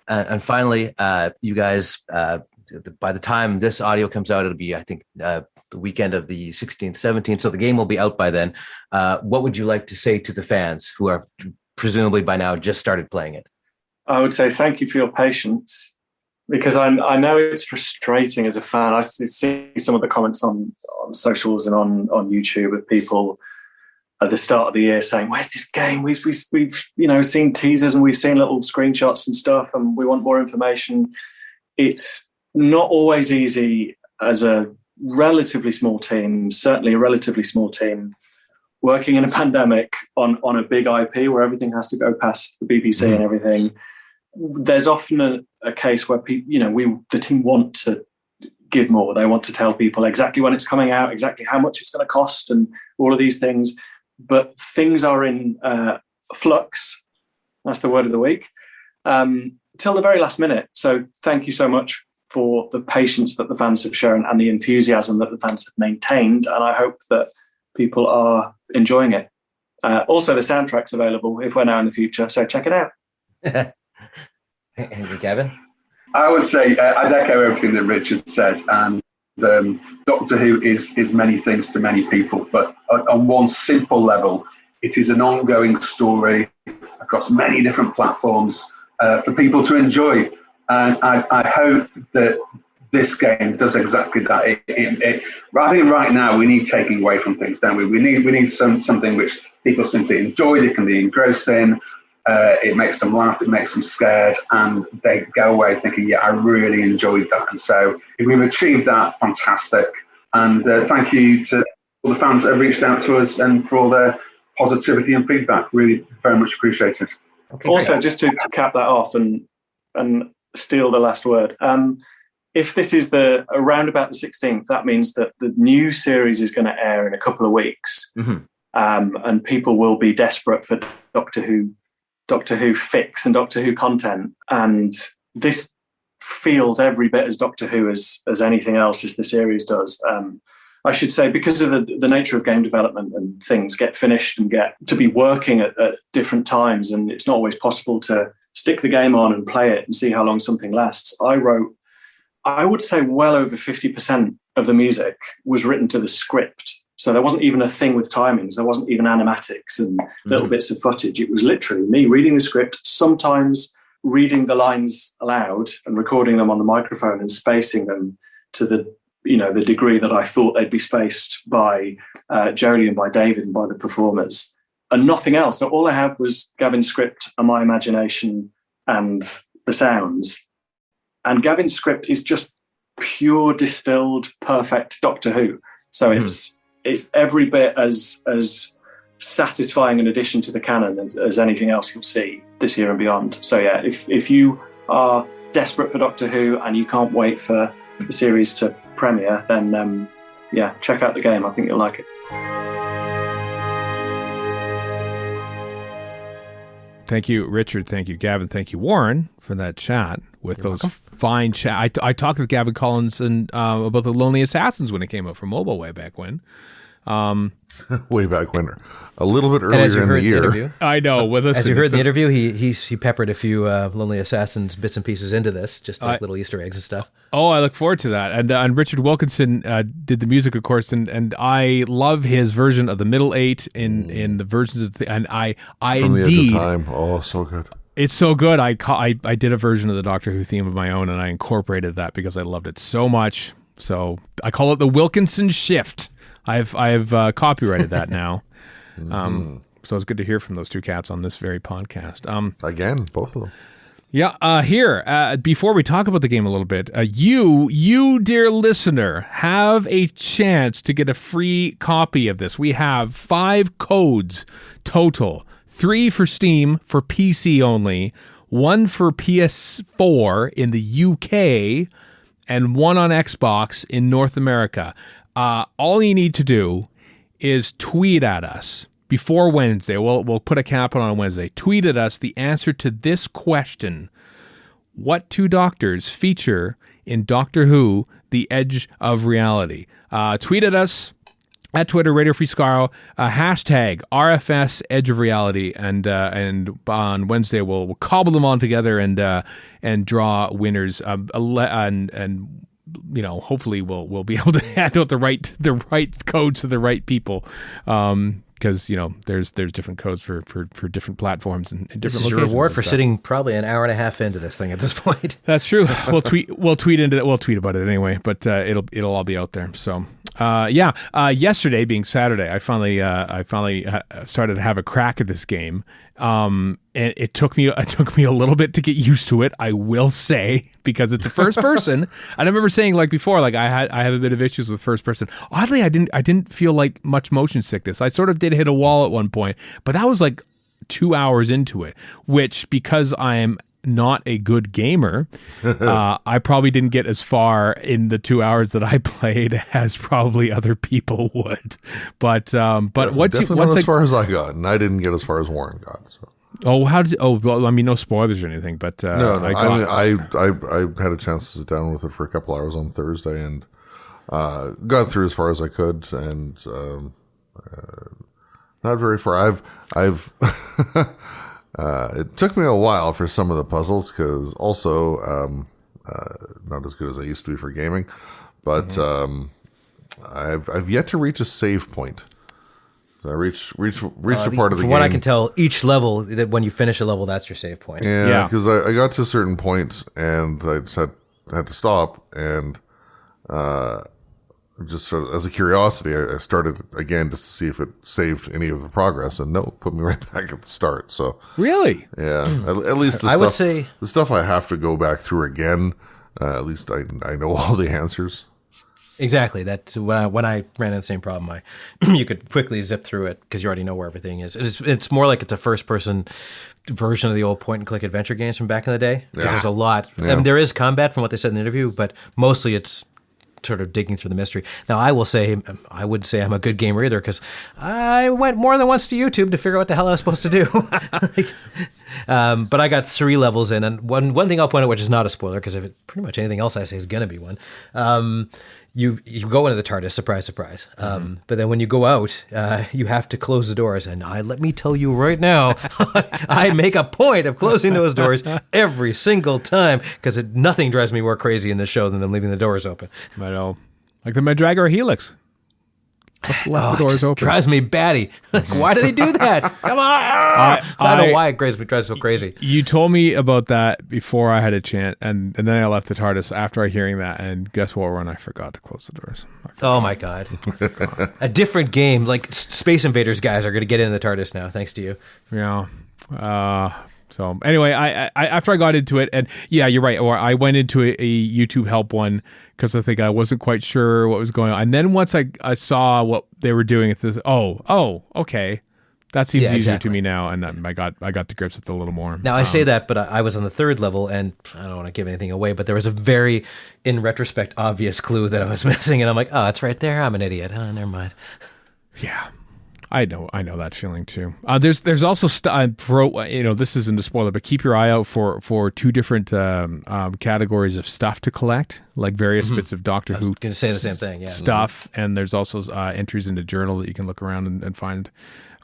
And finally, you guys, by the time this audio comes out, it'll be, I think, the weekend of the 16th, 17th. So the game will be out by then. What would you like to say to the fans who are presumably by now just started playing it? I would say thank you for your patience, because I know it's frustrating as a fan. I see some of the comments on socials and on YouTube of people at the start of the year saying, "Where's this game? We've seen teasers and we've seen little screenshots and stuff, and we want more information." It's not always easy as a relatively small team, certainly a relatively small team, working in a pandemic on a big IP where everything has to go past the BBC and everything. There's often a case where people, the team want to give more. They want to tell people exactly when it's coming out, exactly how much it's going to cost, and all of these things. But things are in flux. That's the word of the week. Till the very last minute. So thank you so much for the patience that the fans have shown and the enthusiasm that the fans have maintained. And I hope that people are enjoying it. Also, the soundtrack's available if we're now in the future. So check it out. And Gavin? I would say I'd echo everything that Richard said. And Doctor Who is many things to many people. But on one simple level, it is an ongoing story across many different platforms for people to enjoy. And I hope that this game does exactly that. I think right now we need taking away from things, don't we? We need something which people simply enjoy, they can be engrossed in. It makes them laugh, it makes them scared, and they go away thinking, yeah, I really enjoyed that. And so if we've achieved that, fantastic. And thank you to all the fans that have reached out to us and for all their positivity and feedback. Really very much appreciated. Okay, also, just to cap that off and steal the last word, if this is around about the 16th, that means that the new series is going to air in a couple of weeks, and people will be desperate for Doctor Who fix and Doctor Who content, and this feels every bit as Doctor Who as anything else as the series does. I should say, because of the nature of game development, and things get finished and get to be working at different times, and it's not always possible to stick the game on and play it and see how long something lasts. I would say well over 50% of the music was written to the script. So there wasn't even a thing with timings. There wasn't even animatics and little bits of footage. It was literally me reading the script, sometimes reading the lines aloud and recording them on the microphone and spacing them to the degree that I thought they'd be spaced by Jodie and by David and by the performers, and nothing else. So all I had was Gavin's script and my imagination and the sounds. And Gavin's script is just pure distilled perfect Doctor Who. So it's every bit as satisfying an addition to the canon as anything else you'll see this year and beyond. So yeah, if you are desperate for Doctor Who and you can't wait for the series to premiere, then check out the game. I think you'll like it. Thank you, Richard. Thank you, Gavin. Thank you, Warren, for that chat with You're those welcome. Fine chat. I talked with Gavin Collinson about the Lonely Assassins when it came out for mobile way back when. Way back when, a little bit earlier in the year. I know. With us, as you heard in the interview, he peppered a few Lonely Assassins bits and pieces into this, just like little Easter eggs and stuff. Oh, I look forward to that. And Richard Wilkinson did the music, of course, and I love his version of the Middle Eight in the versions of and I From indeed, the Edge of Time. Oh, so good. It's so good. I did a version of the Doctor Who theme of my own, and I incorporated that because I loved it so much. So I call it the Wilkinson Shift. I've copyrighted that now. So it's good to hear from those two cats on this very podcast. Again, both of them. Yeah. Here, before we talk about the game a little bit, you, dear listener, have a chance to get a free copy of this. We have 5 codes total. 3 for Steam for PC only, 1 for PS4 in the UK, and 1 on Xbox in North America. All you need to do is tweet at us before Wednesday. We'll put a cap on Wednesday. Tweet at us the answer to this question: what 2 doctors feature in Doctor Who: The Edge of Reality? Tweet at us at Twitter, Radio Free Skaro, hashtag RFS Edge of Reality, and on Wednesday we'll cobble them all together and draw winners. And you know, hopefully we'll be able to hand out the right codes to the right people. Because you know there's different codes for different platforms and different. This is your reward for sitting probably an hour and a half into this thing at this point. That's true. We'll tweet into it. We'll tweet about it anyway. But it'll all be out there. So yesterday being Saturday, I finally started to have a crack at this game. And it took me a little bit to get used to it, I will say, because it's a first person. And I remember saying, like before, like I have a bit of issues with first person. Oddly, I didn't feel like much motion sickness. I sort of did hit a wall at one point, but that was like 2 hours into it, which, because I am not a good gamer, I probably didn't get as far in the 2 hours that I played as probably other people would. But once as far as I got, and I didn't get as far as Warren got. So. Well, I mean, no spoilers or anything, but no. I had a chance to sit down with it for a couple hours on Thursday and got through as far as I could, and not very far. I've it took me a while for some of the puzzles, because also not as good as I used to be for gaming, but I've yet to reach a save point. So I reached a part of the game. From what I can tell, each level, that when you finish a level, that's your save point. Yeah, because I got to a certain point and I just had to stop, and just sort of, as a curiosity, I started again just to see if it saved any of the progress, and no, it put me right back at the start. So really, yeah, at least would say the stuff I have to go back through again. At least I know all the answers. Exactly. That when I ran into the same problem, you could quickly zip through it because you already know where everything is. It's more like it's a first person version of the old point and click adventure games from back in the day, because there's a lot. Yeah. I mean, there is combat from what they said in the interview, but mostly it's sort of digging through the mystery. Now, I would say I'm a good gamer either, because I went more than once to YouTube to figure out what the hell I was supposed to do. But I got 3 levels in, and one thing I'll point out, which is not a spoiler, because if pretty much anything else I say is going to be one. You go into the TARDIS, surprise, surprise. But then when you go out, you have to close the doors. And let me tell you right now, I make a point of closing those doors every single time, because nothing drives me more crazy in this show than them leaving the doors open. I know. Like the Mandragora Helix. Left the doors open. Drives me batty. Like, why do they do that? Come on! I don't know why it drives me so crazy. You told me about that before I had a chance, and then I left the TARDIS after hearing that, and guess what, Ron? I forgot to close the doors. Oh my god. A different game, like Space Invaders guys are going to get in the TARDIS now, thanks to you. Yeah. So anyway, I after I got into it, and yeah, you're right. Or I went into a YouTube help one because I think I wasn't quite sure what was going on. And then once I saw what they were doing, it says, okay, that seems easier to me now. And I got to grips with it a little more. Now I say that, but I was on the third level, and I don't want to give anything away, but there was a very, in retrospect, obvious clue that I was missing, and I'm like, oh, it's right there. I'm an idiot. Oh, never mind. Yeah. I know that feeling too. There's also this isn't a spoiler, but keep your eye out for two different categories of stuff to collect, like various bits of Doctor Who. I was going to say the same thing, yeah. Stuff, and there's also entries in the journal that you can look around and find.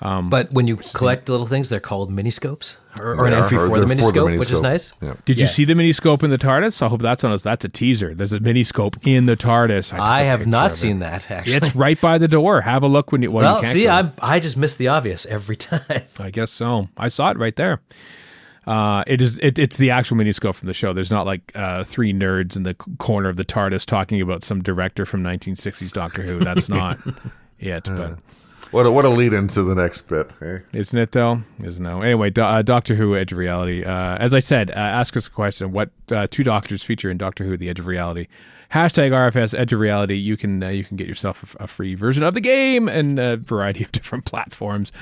But when you collect little things, they're called miniscopes, or an entry for the miniscope, which is nice. Yeah. Did you see the miniscope in the TARDIS? I hope that's on us. That's a teaser. There's a miniscope in the TARDIS. I have not seen that, actually. It's right by the door. Have a look when you. Well, see, I just miss the obvious every time. I guess so. I saw it right there. It's the actual miniscope from the show. There's not like three nerds in the corner of the TARDIS talking about some director from 1960s Doctor Who. That's not it. But what a lead into the next bit, eh? Isn't it though? Isn't it? Anyway, Doctor Who: Edge of Reality. As I said, ask us a question. What two Doctors feature in Doctor Who: The Edge of Reality? Hashtag RFS Edge of Reality. You can get yourself a free version of the game and a variety of different platforms.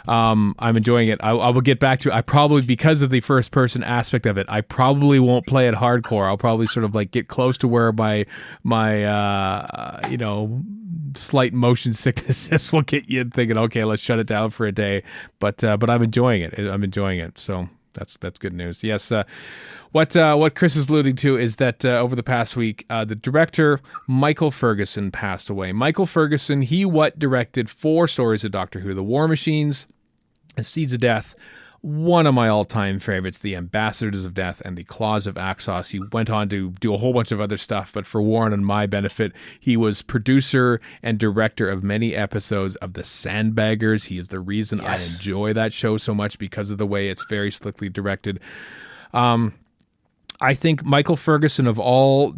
I'm enjoying it. I will get back to it. I probably, because of the first person aspect of it, I probably won't play it hardcore. I'll probably sort of like get close to where my slight motion sickness will get you thinking, okay, let's shut it down for a day. But I'm enjoying it. I'm enjoying it. So that's good news. Yes. What Chris is alluding to is that over the past week, the director Michael Ferguson passed away. Michael Ferguson, he directed 4 stories of Doctor Who: The War Machines, The Seeds of Death, one of my all-time favorites, The Ambassadors of Death, and The Claws of Axos. He went on to do a whole bunch of other stuff, but for Warren and my benefit, he was producer and director of many episodes of The Sandbaggers. He is the reason I enjoy that show so much, because of the way it's very slickly directed. I think Michael Ferguson, of all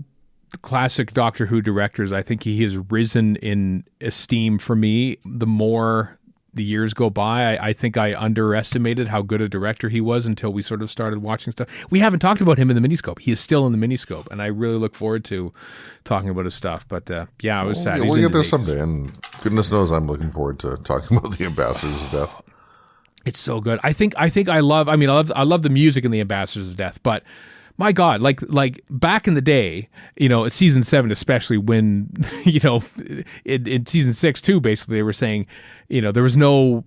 classic Doctor Who directors, I think he has risen in esteem for me the more the years go by. I think I underestimated how good a director he was until we sort of started watching stuff. We haven't talked about him in the miniscope. He is still in the miniscope, and I really look forward to talking about his stuff. But yeah, it was sad. We'll get there someday, and goodness knows I'm looking forward to talking about The Ambassadors of Death. It's so good. I love the music in The Ambassadors of Death, but my God, like back in the day, season 7 especially, when in season 6 too, basically they were saying, there was no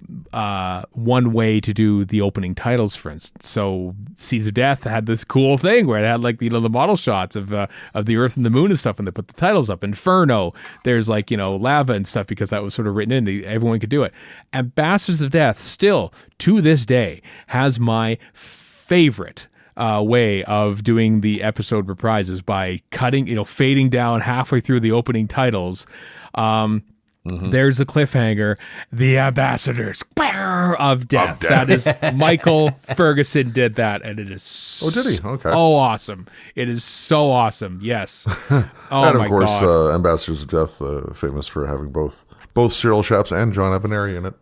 one way to do the opening titles, for instance. So Seeds of Death had this cool thing where it had the model shots of the Earth and the Moon and stuff, and they put the titles up. Inferno, there's lava and stuff, because that was sort of written in. Everyone could do it. Ambassadors of Death still to this day has my favorite way of doing the episode reprises, by cutting, fading down halfway through the opening titles. There's the cliffhanger, The Ambassadors of Death. That is Michael Ferguson did that, and it is did he? Okay. So awesome. It is so awesome. Yes. And of course, Ambassadors of Death, famous for having both Cyril Chaps and John Ebenary in it.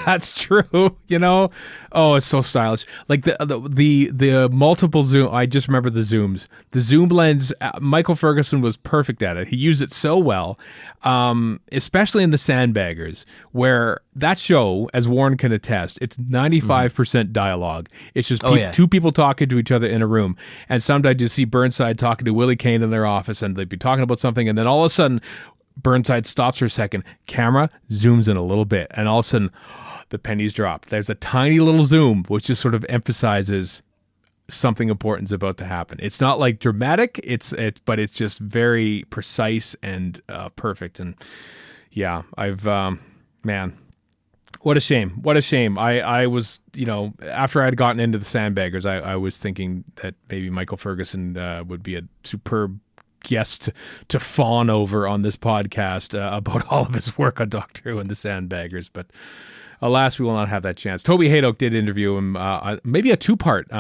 That's true. Oh, it's so stylish. Like the multiple zoom. I just remember the zooms. The zoom lens. Michael Ferguson was perfect at it. He used it so well, especially in The Sandbaggers, where that show, as Warren can attest, it's 95% dialogue. It's just two people talking to each other in a room. And sometimes you see Burnside talking to Willie Kane in their office, and they'd be talking about something, and then all of a sudden, Burnside stops for a second, camera zooms in a little bit, and all of a sudden the pennies drop. There's a tiny little zoom which just sort of emphasizes something important is about to happen. It's not like dramatic, but it's just very precise and perfect. And yeah, man, what a shame. I was, after I had gotten into The Sandbaggers, I was thinking that maybe Michael Ferguson would be a superb guest to fawn over on this podcast about all of his work on Doctor Who and The Sandbaggers, but alas, we will not have that chance. Toby Haydock did interview him, maybe a 2-part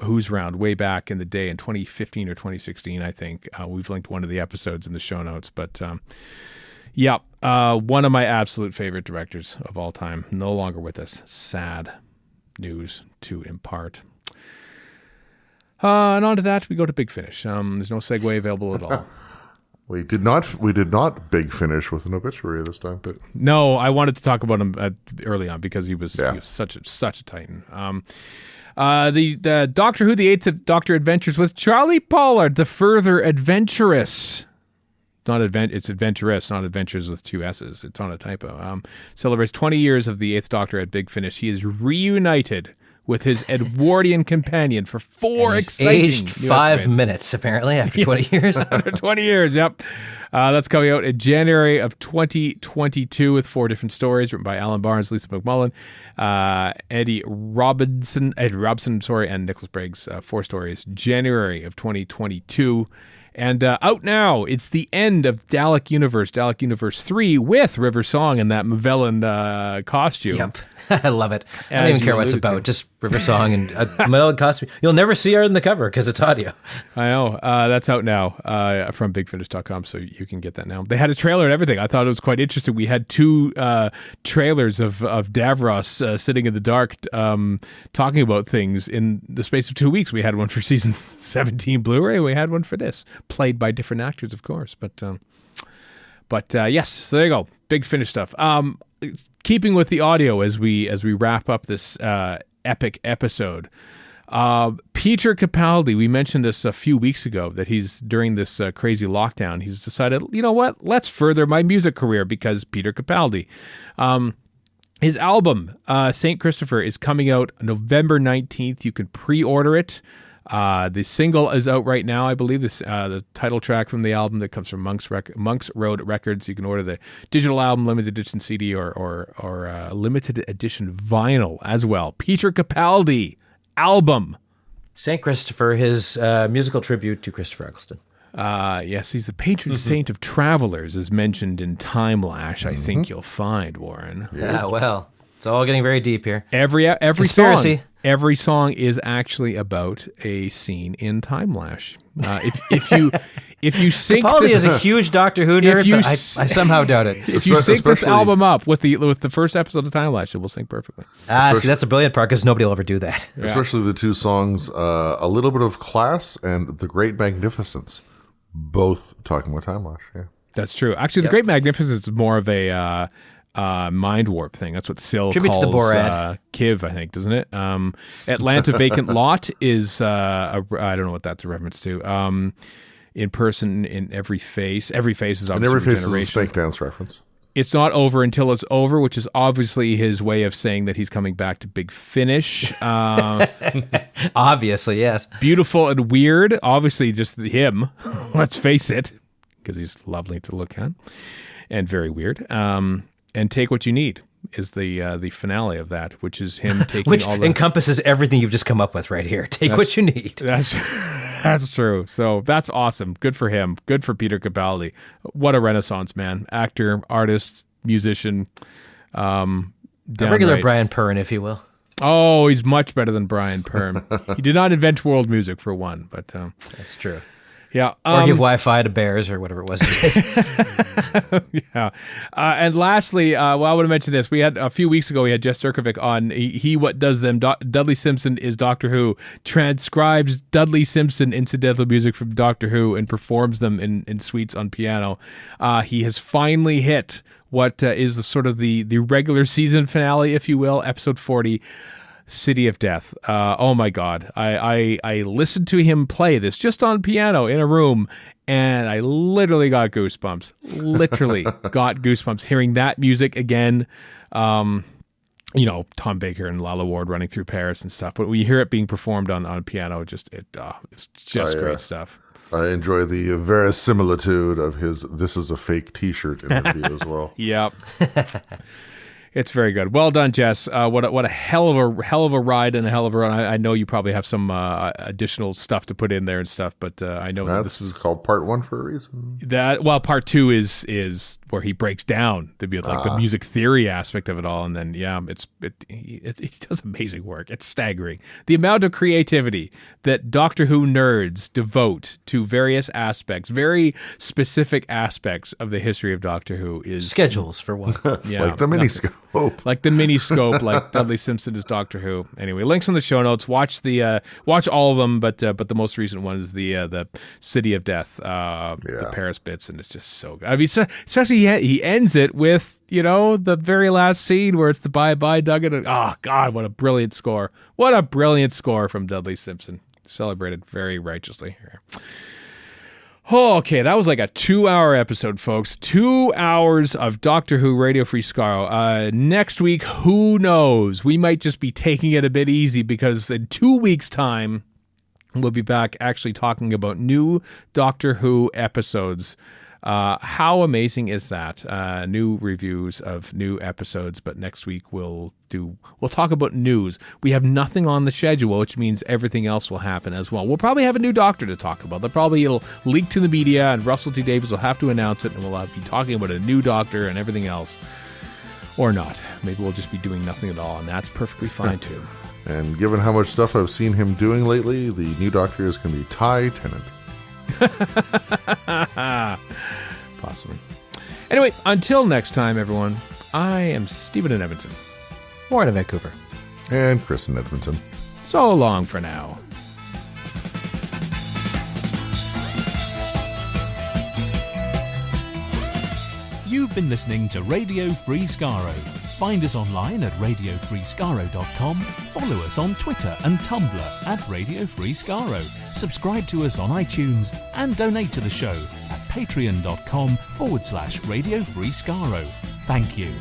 Who's Round way back in the day in 2015 or 2016, I think. We've linked one of the episodes in the show notes, but one of my absolute favorite directors of all time, no longer with us. Sad. news to impart. And on to that, we go to Big Finish. There's no segue available at all. We did not big finish with an obituary this time. But no, I wanted to talk about him early on because he was such a titan. The Doctor Who, the Eighth Doctor Adventures with Charlie Pollard, the Further Adventurous. It's adventurous, not adventures with two S's. It's on a typo. Celebrates 20 years of the Eighth Doctor at Big Finish. He is reunited with his Edwardian companion for four exciting aged 5 minutes, apparently, after 20 years. After 20 years, yep. That's coming out in January of 2022 with 4 different stories written by Alan Barnes, Lisa McMullen, Eddie Robson, and Nicholas Briggs. 4 stories, January of 2022. And out now, it's the end of Dalek Universe 3 with River Song in that Mavellan costume. Yep, I love it. I don't even care what it's about, just River Song and a Mavellan costume. You'll never see her in the cover because it's audio. I know. That's out now from bigfinish.com, so you can get that now. They had a trailer and everything. I thought it was quite interesting. We had 2 trailers of Davros sitting in the dark talking about things in the space of 2 weeks. We had one for season 17 Blu-ray. We had one for this. Played by different actors, of course, but yes. So there you go, Big Finish stuff. Keeping with the audio as we wrap up this epic episode, Peter Capaldi. We mentioned this a few weeks ago that he's during this crazy lockdown. He's decided, you know what? Let's further my music career because Peter Capaldi. His album Saint Christopher is coming out November 19th. You can pre-order it. The single is out right now, I believe. The title track from the album that comes from Monks Road Records. You can order the digital album, limited edition CD, or limited edition vinyl as well. Peter Capaldi album, Saint Christopher, his musical tribute to Christopher Eccleston. Yes, he's the patron saint of travelers, as mentioned in Time Lash. I think you'll find, Warren. Yeah, well, it's all getting very deep here. Every Conspiracy. song. Every song is actually about a scene in Time Lash. If you sync Capaldi this, is a huge Doctor Who nerd, but I somehow doubt it. If you sync this album up with the first episode of Time Lash, it will sync perfectly. See, that's the brilliant part because nobody will ever do that. Especially the 2 songs, A Little Bit of Class and The Great Magnificence, both talking about Time Lash. Yeah, that's true. Actually, The Great Magnificence is more of a mind warp thing. That's what Syl calls to Borat. Kiv, I think, doesn't it? Atlanta Vacant Lot is I don't know what that's a reference to. In person, in every face. Every face is obviously and every face regeneration. is a snake dance reference. It's not over until it's over, which is obviously his way of saying that he's coming back to Big Finish. Obviously, yes. Beautiful and weird. Obviously, just him. Let's face it, because he's lovely to look at and very weird. And Take What You Need is the finale of that, which is him taking which all the... encompasses everything you've just come up with right here. Take what you need. That's true. So that's awesome. Good for him. Good for Peter Capaldi. What a renaissance man. Actor, artist, musician. A regular Brian Purn, if you will. Oh, he's much better than Brian Purn. He did not invent world music, for one, but... That's true. Yeah, or give Wi-Fi to bears or whatever it was. Yeah, and lastly, I want to mention this. We had a few weeks ago. We had Jess Sturkovic on. He what does them. Dudley Simpson is Doctor Who. Transcribes Dudley Simpson incidental music from Doctor Who and performs them in suites on piano. He has finally hit what is the sort of the regular season finale, if you will, episode 40. City of Death. Oh my God. I listened to him play this just on piano in a room and I literally got goosebumps. Literally got goosebumps hearing that music again. Tom Baker and Lala Ward running through Paris and stuff. But when you hear it being performed on piano, it's just great stuff. I enjoy the verisimilitude of his "This is a fake T-shirt" interview as well. Yep. It's very good. Well done, Jess. What a hell of a ride and a hell of a run. I know you probably have some additional stuff to put in there and stuff, but I know that this is called part 1 for a reason. Part 2 is where he breaks down the music theory aspect of it all, and then he does amazing work. It's staggering the amount of creativity that Doctor Who nerds devote to various aspects, very specific aspects of the history of Doctor Who. Is schedules for one. Yeah, like the mini-skeleton. scope. Like the mini scope, like Dudley Simpson is Doctor Who. Anyway, links in the show notes. Watch watch all of them, but the most recent one is the City of Death, the Paris bits, and it's just so good. I mean, especially he ends it with the very last scene where it's the bye Duggan. Oh God, what a brilliant score! What a brilliant score from Dudley Simpson. Celebrated very righteously here. Oh, okay, that was like a 2-hour episode, folks. 2 hours of Doctor Who Radio Free Skaro. Next week, who knows? We might just be taking it a bit easy because in 2 weeks' time, we'll be back actually talking about new Doctor Who episodes. How amazing is that? New reviews of new episodes, but next week we'll talk about news. We have nothing on the schedule, which means everything else will happen as well. We'll probably have a new Doctor to talk about. It'll leak to the media, and Russell T Davies will have to announce it, and we'll be talking about a new Doctor and everything else. Or not. Maybe we'll just be doing nothing at all, and that's perfectly fine too. And given how much stuff I've seen him doing lately, the new Doctor is going to be Ty Tennant. Possibly. Anyway, until next time, everyone, I am Stephen in Edmonton. Warren in Vancouver. And Chris in Edmonton. So long for now. You've been listening to Radio Free Skaro. Find us online at radiofreeskaro.com. Follow us on Twitter and Tumblr at Radio Free Skaro. Subscribe to us on iTunes and donate to the show at patreon.com/Radio Free Skaro. Thank you.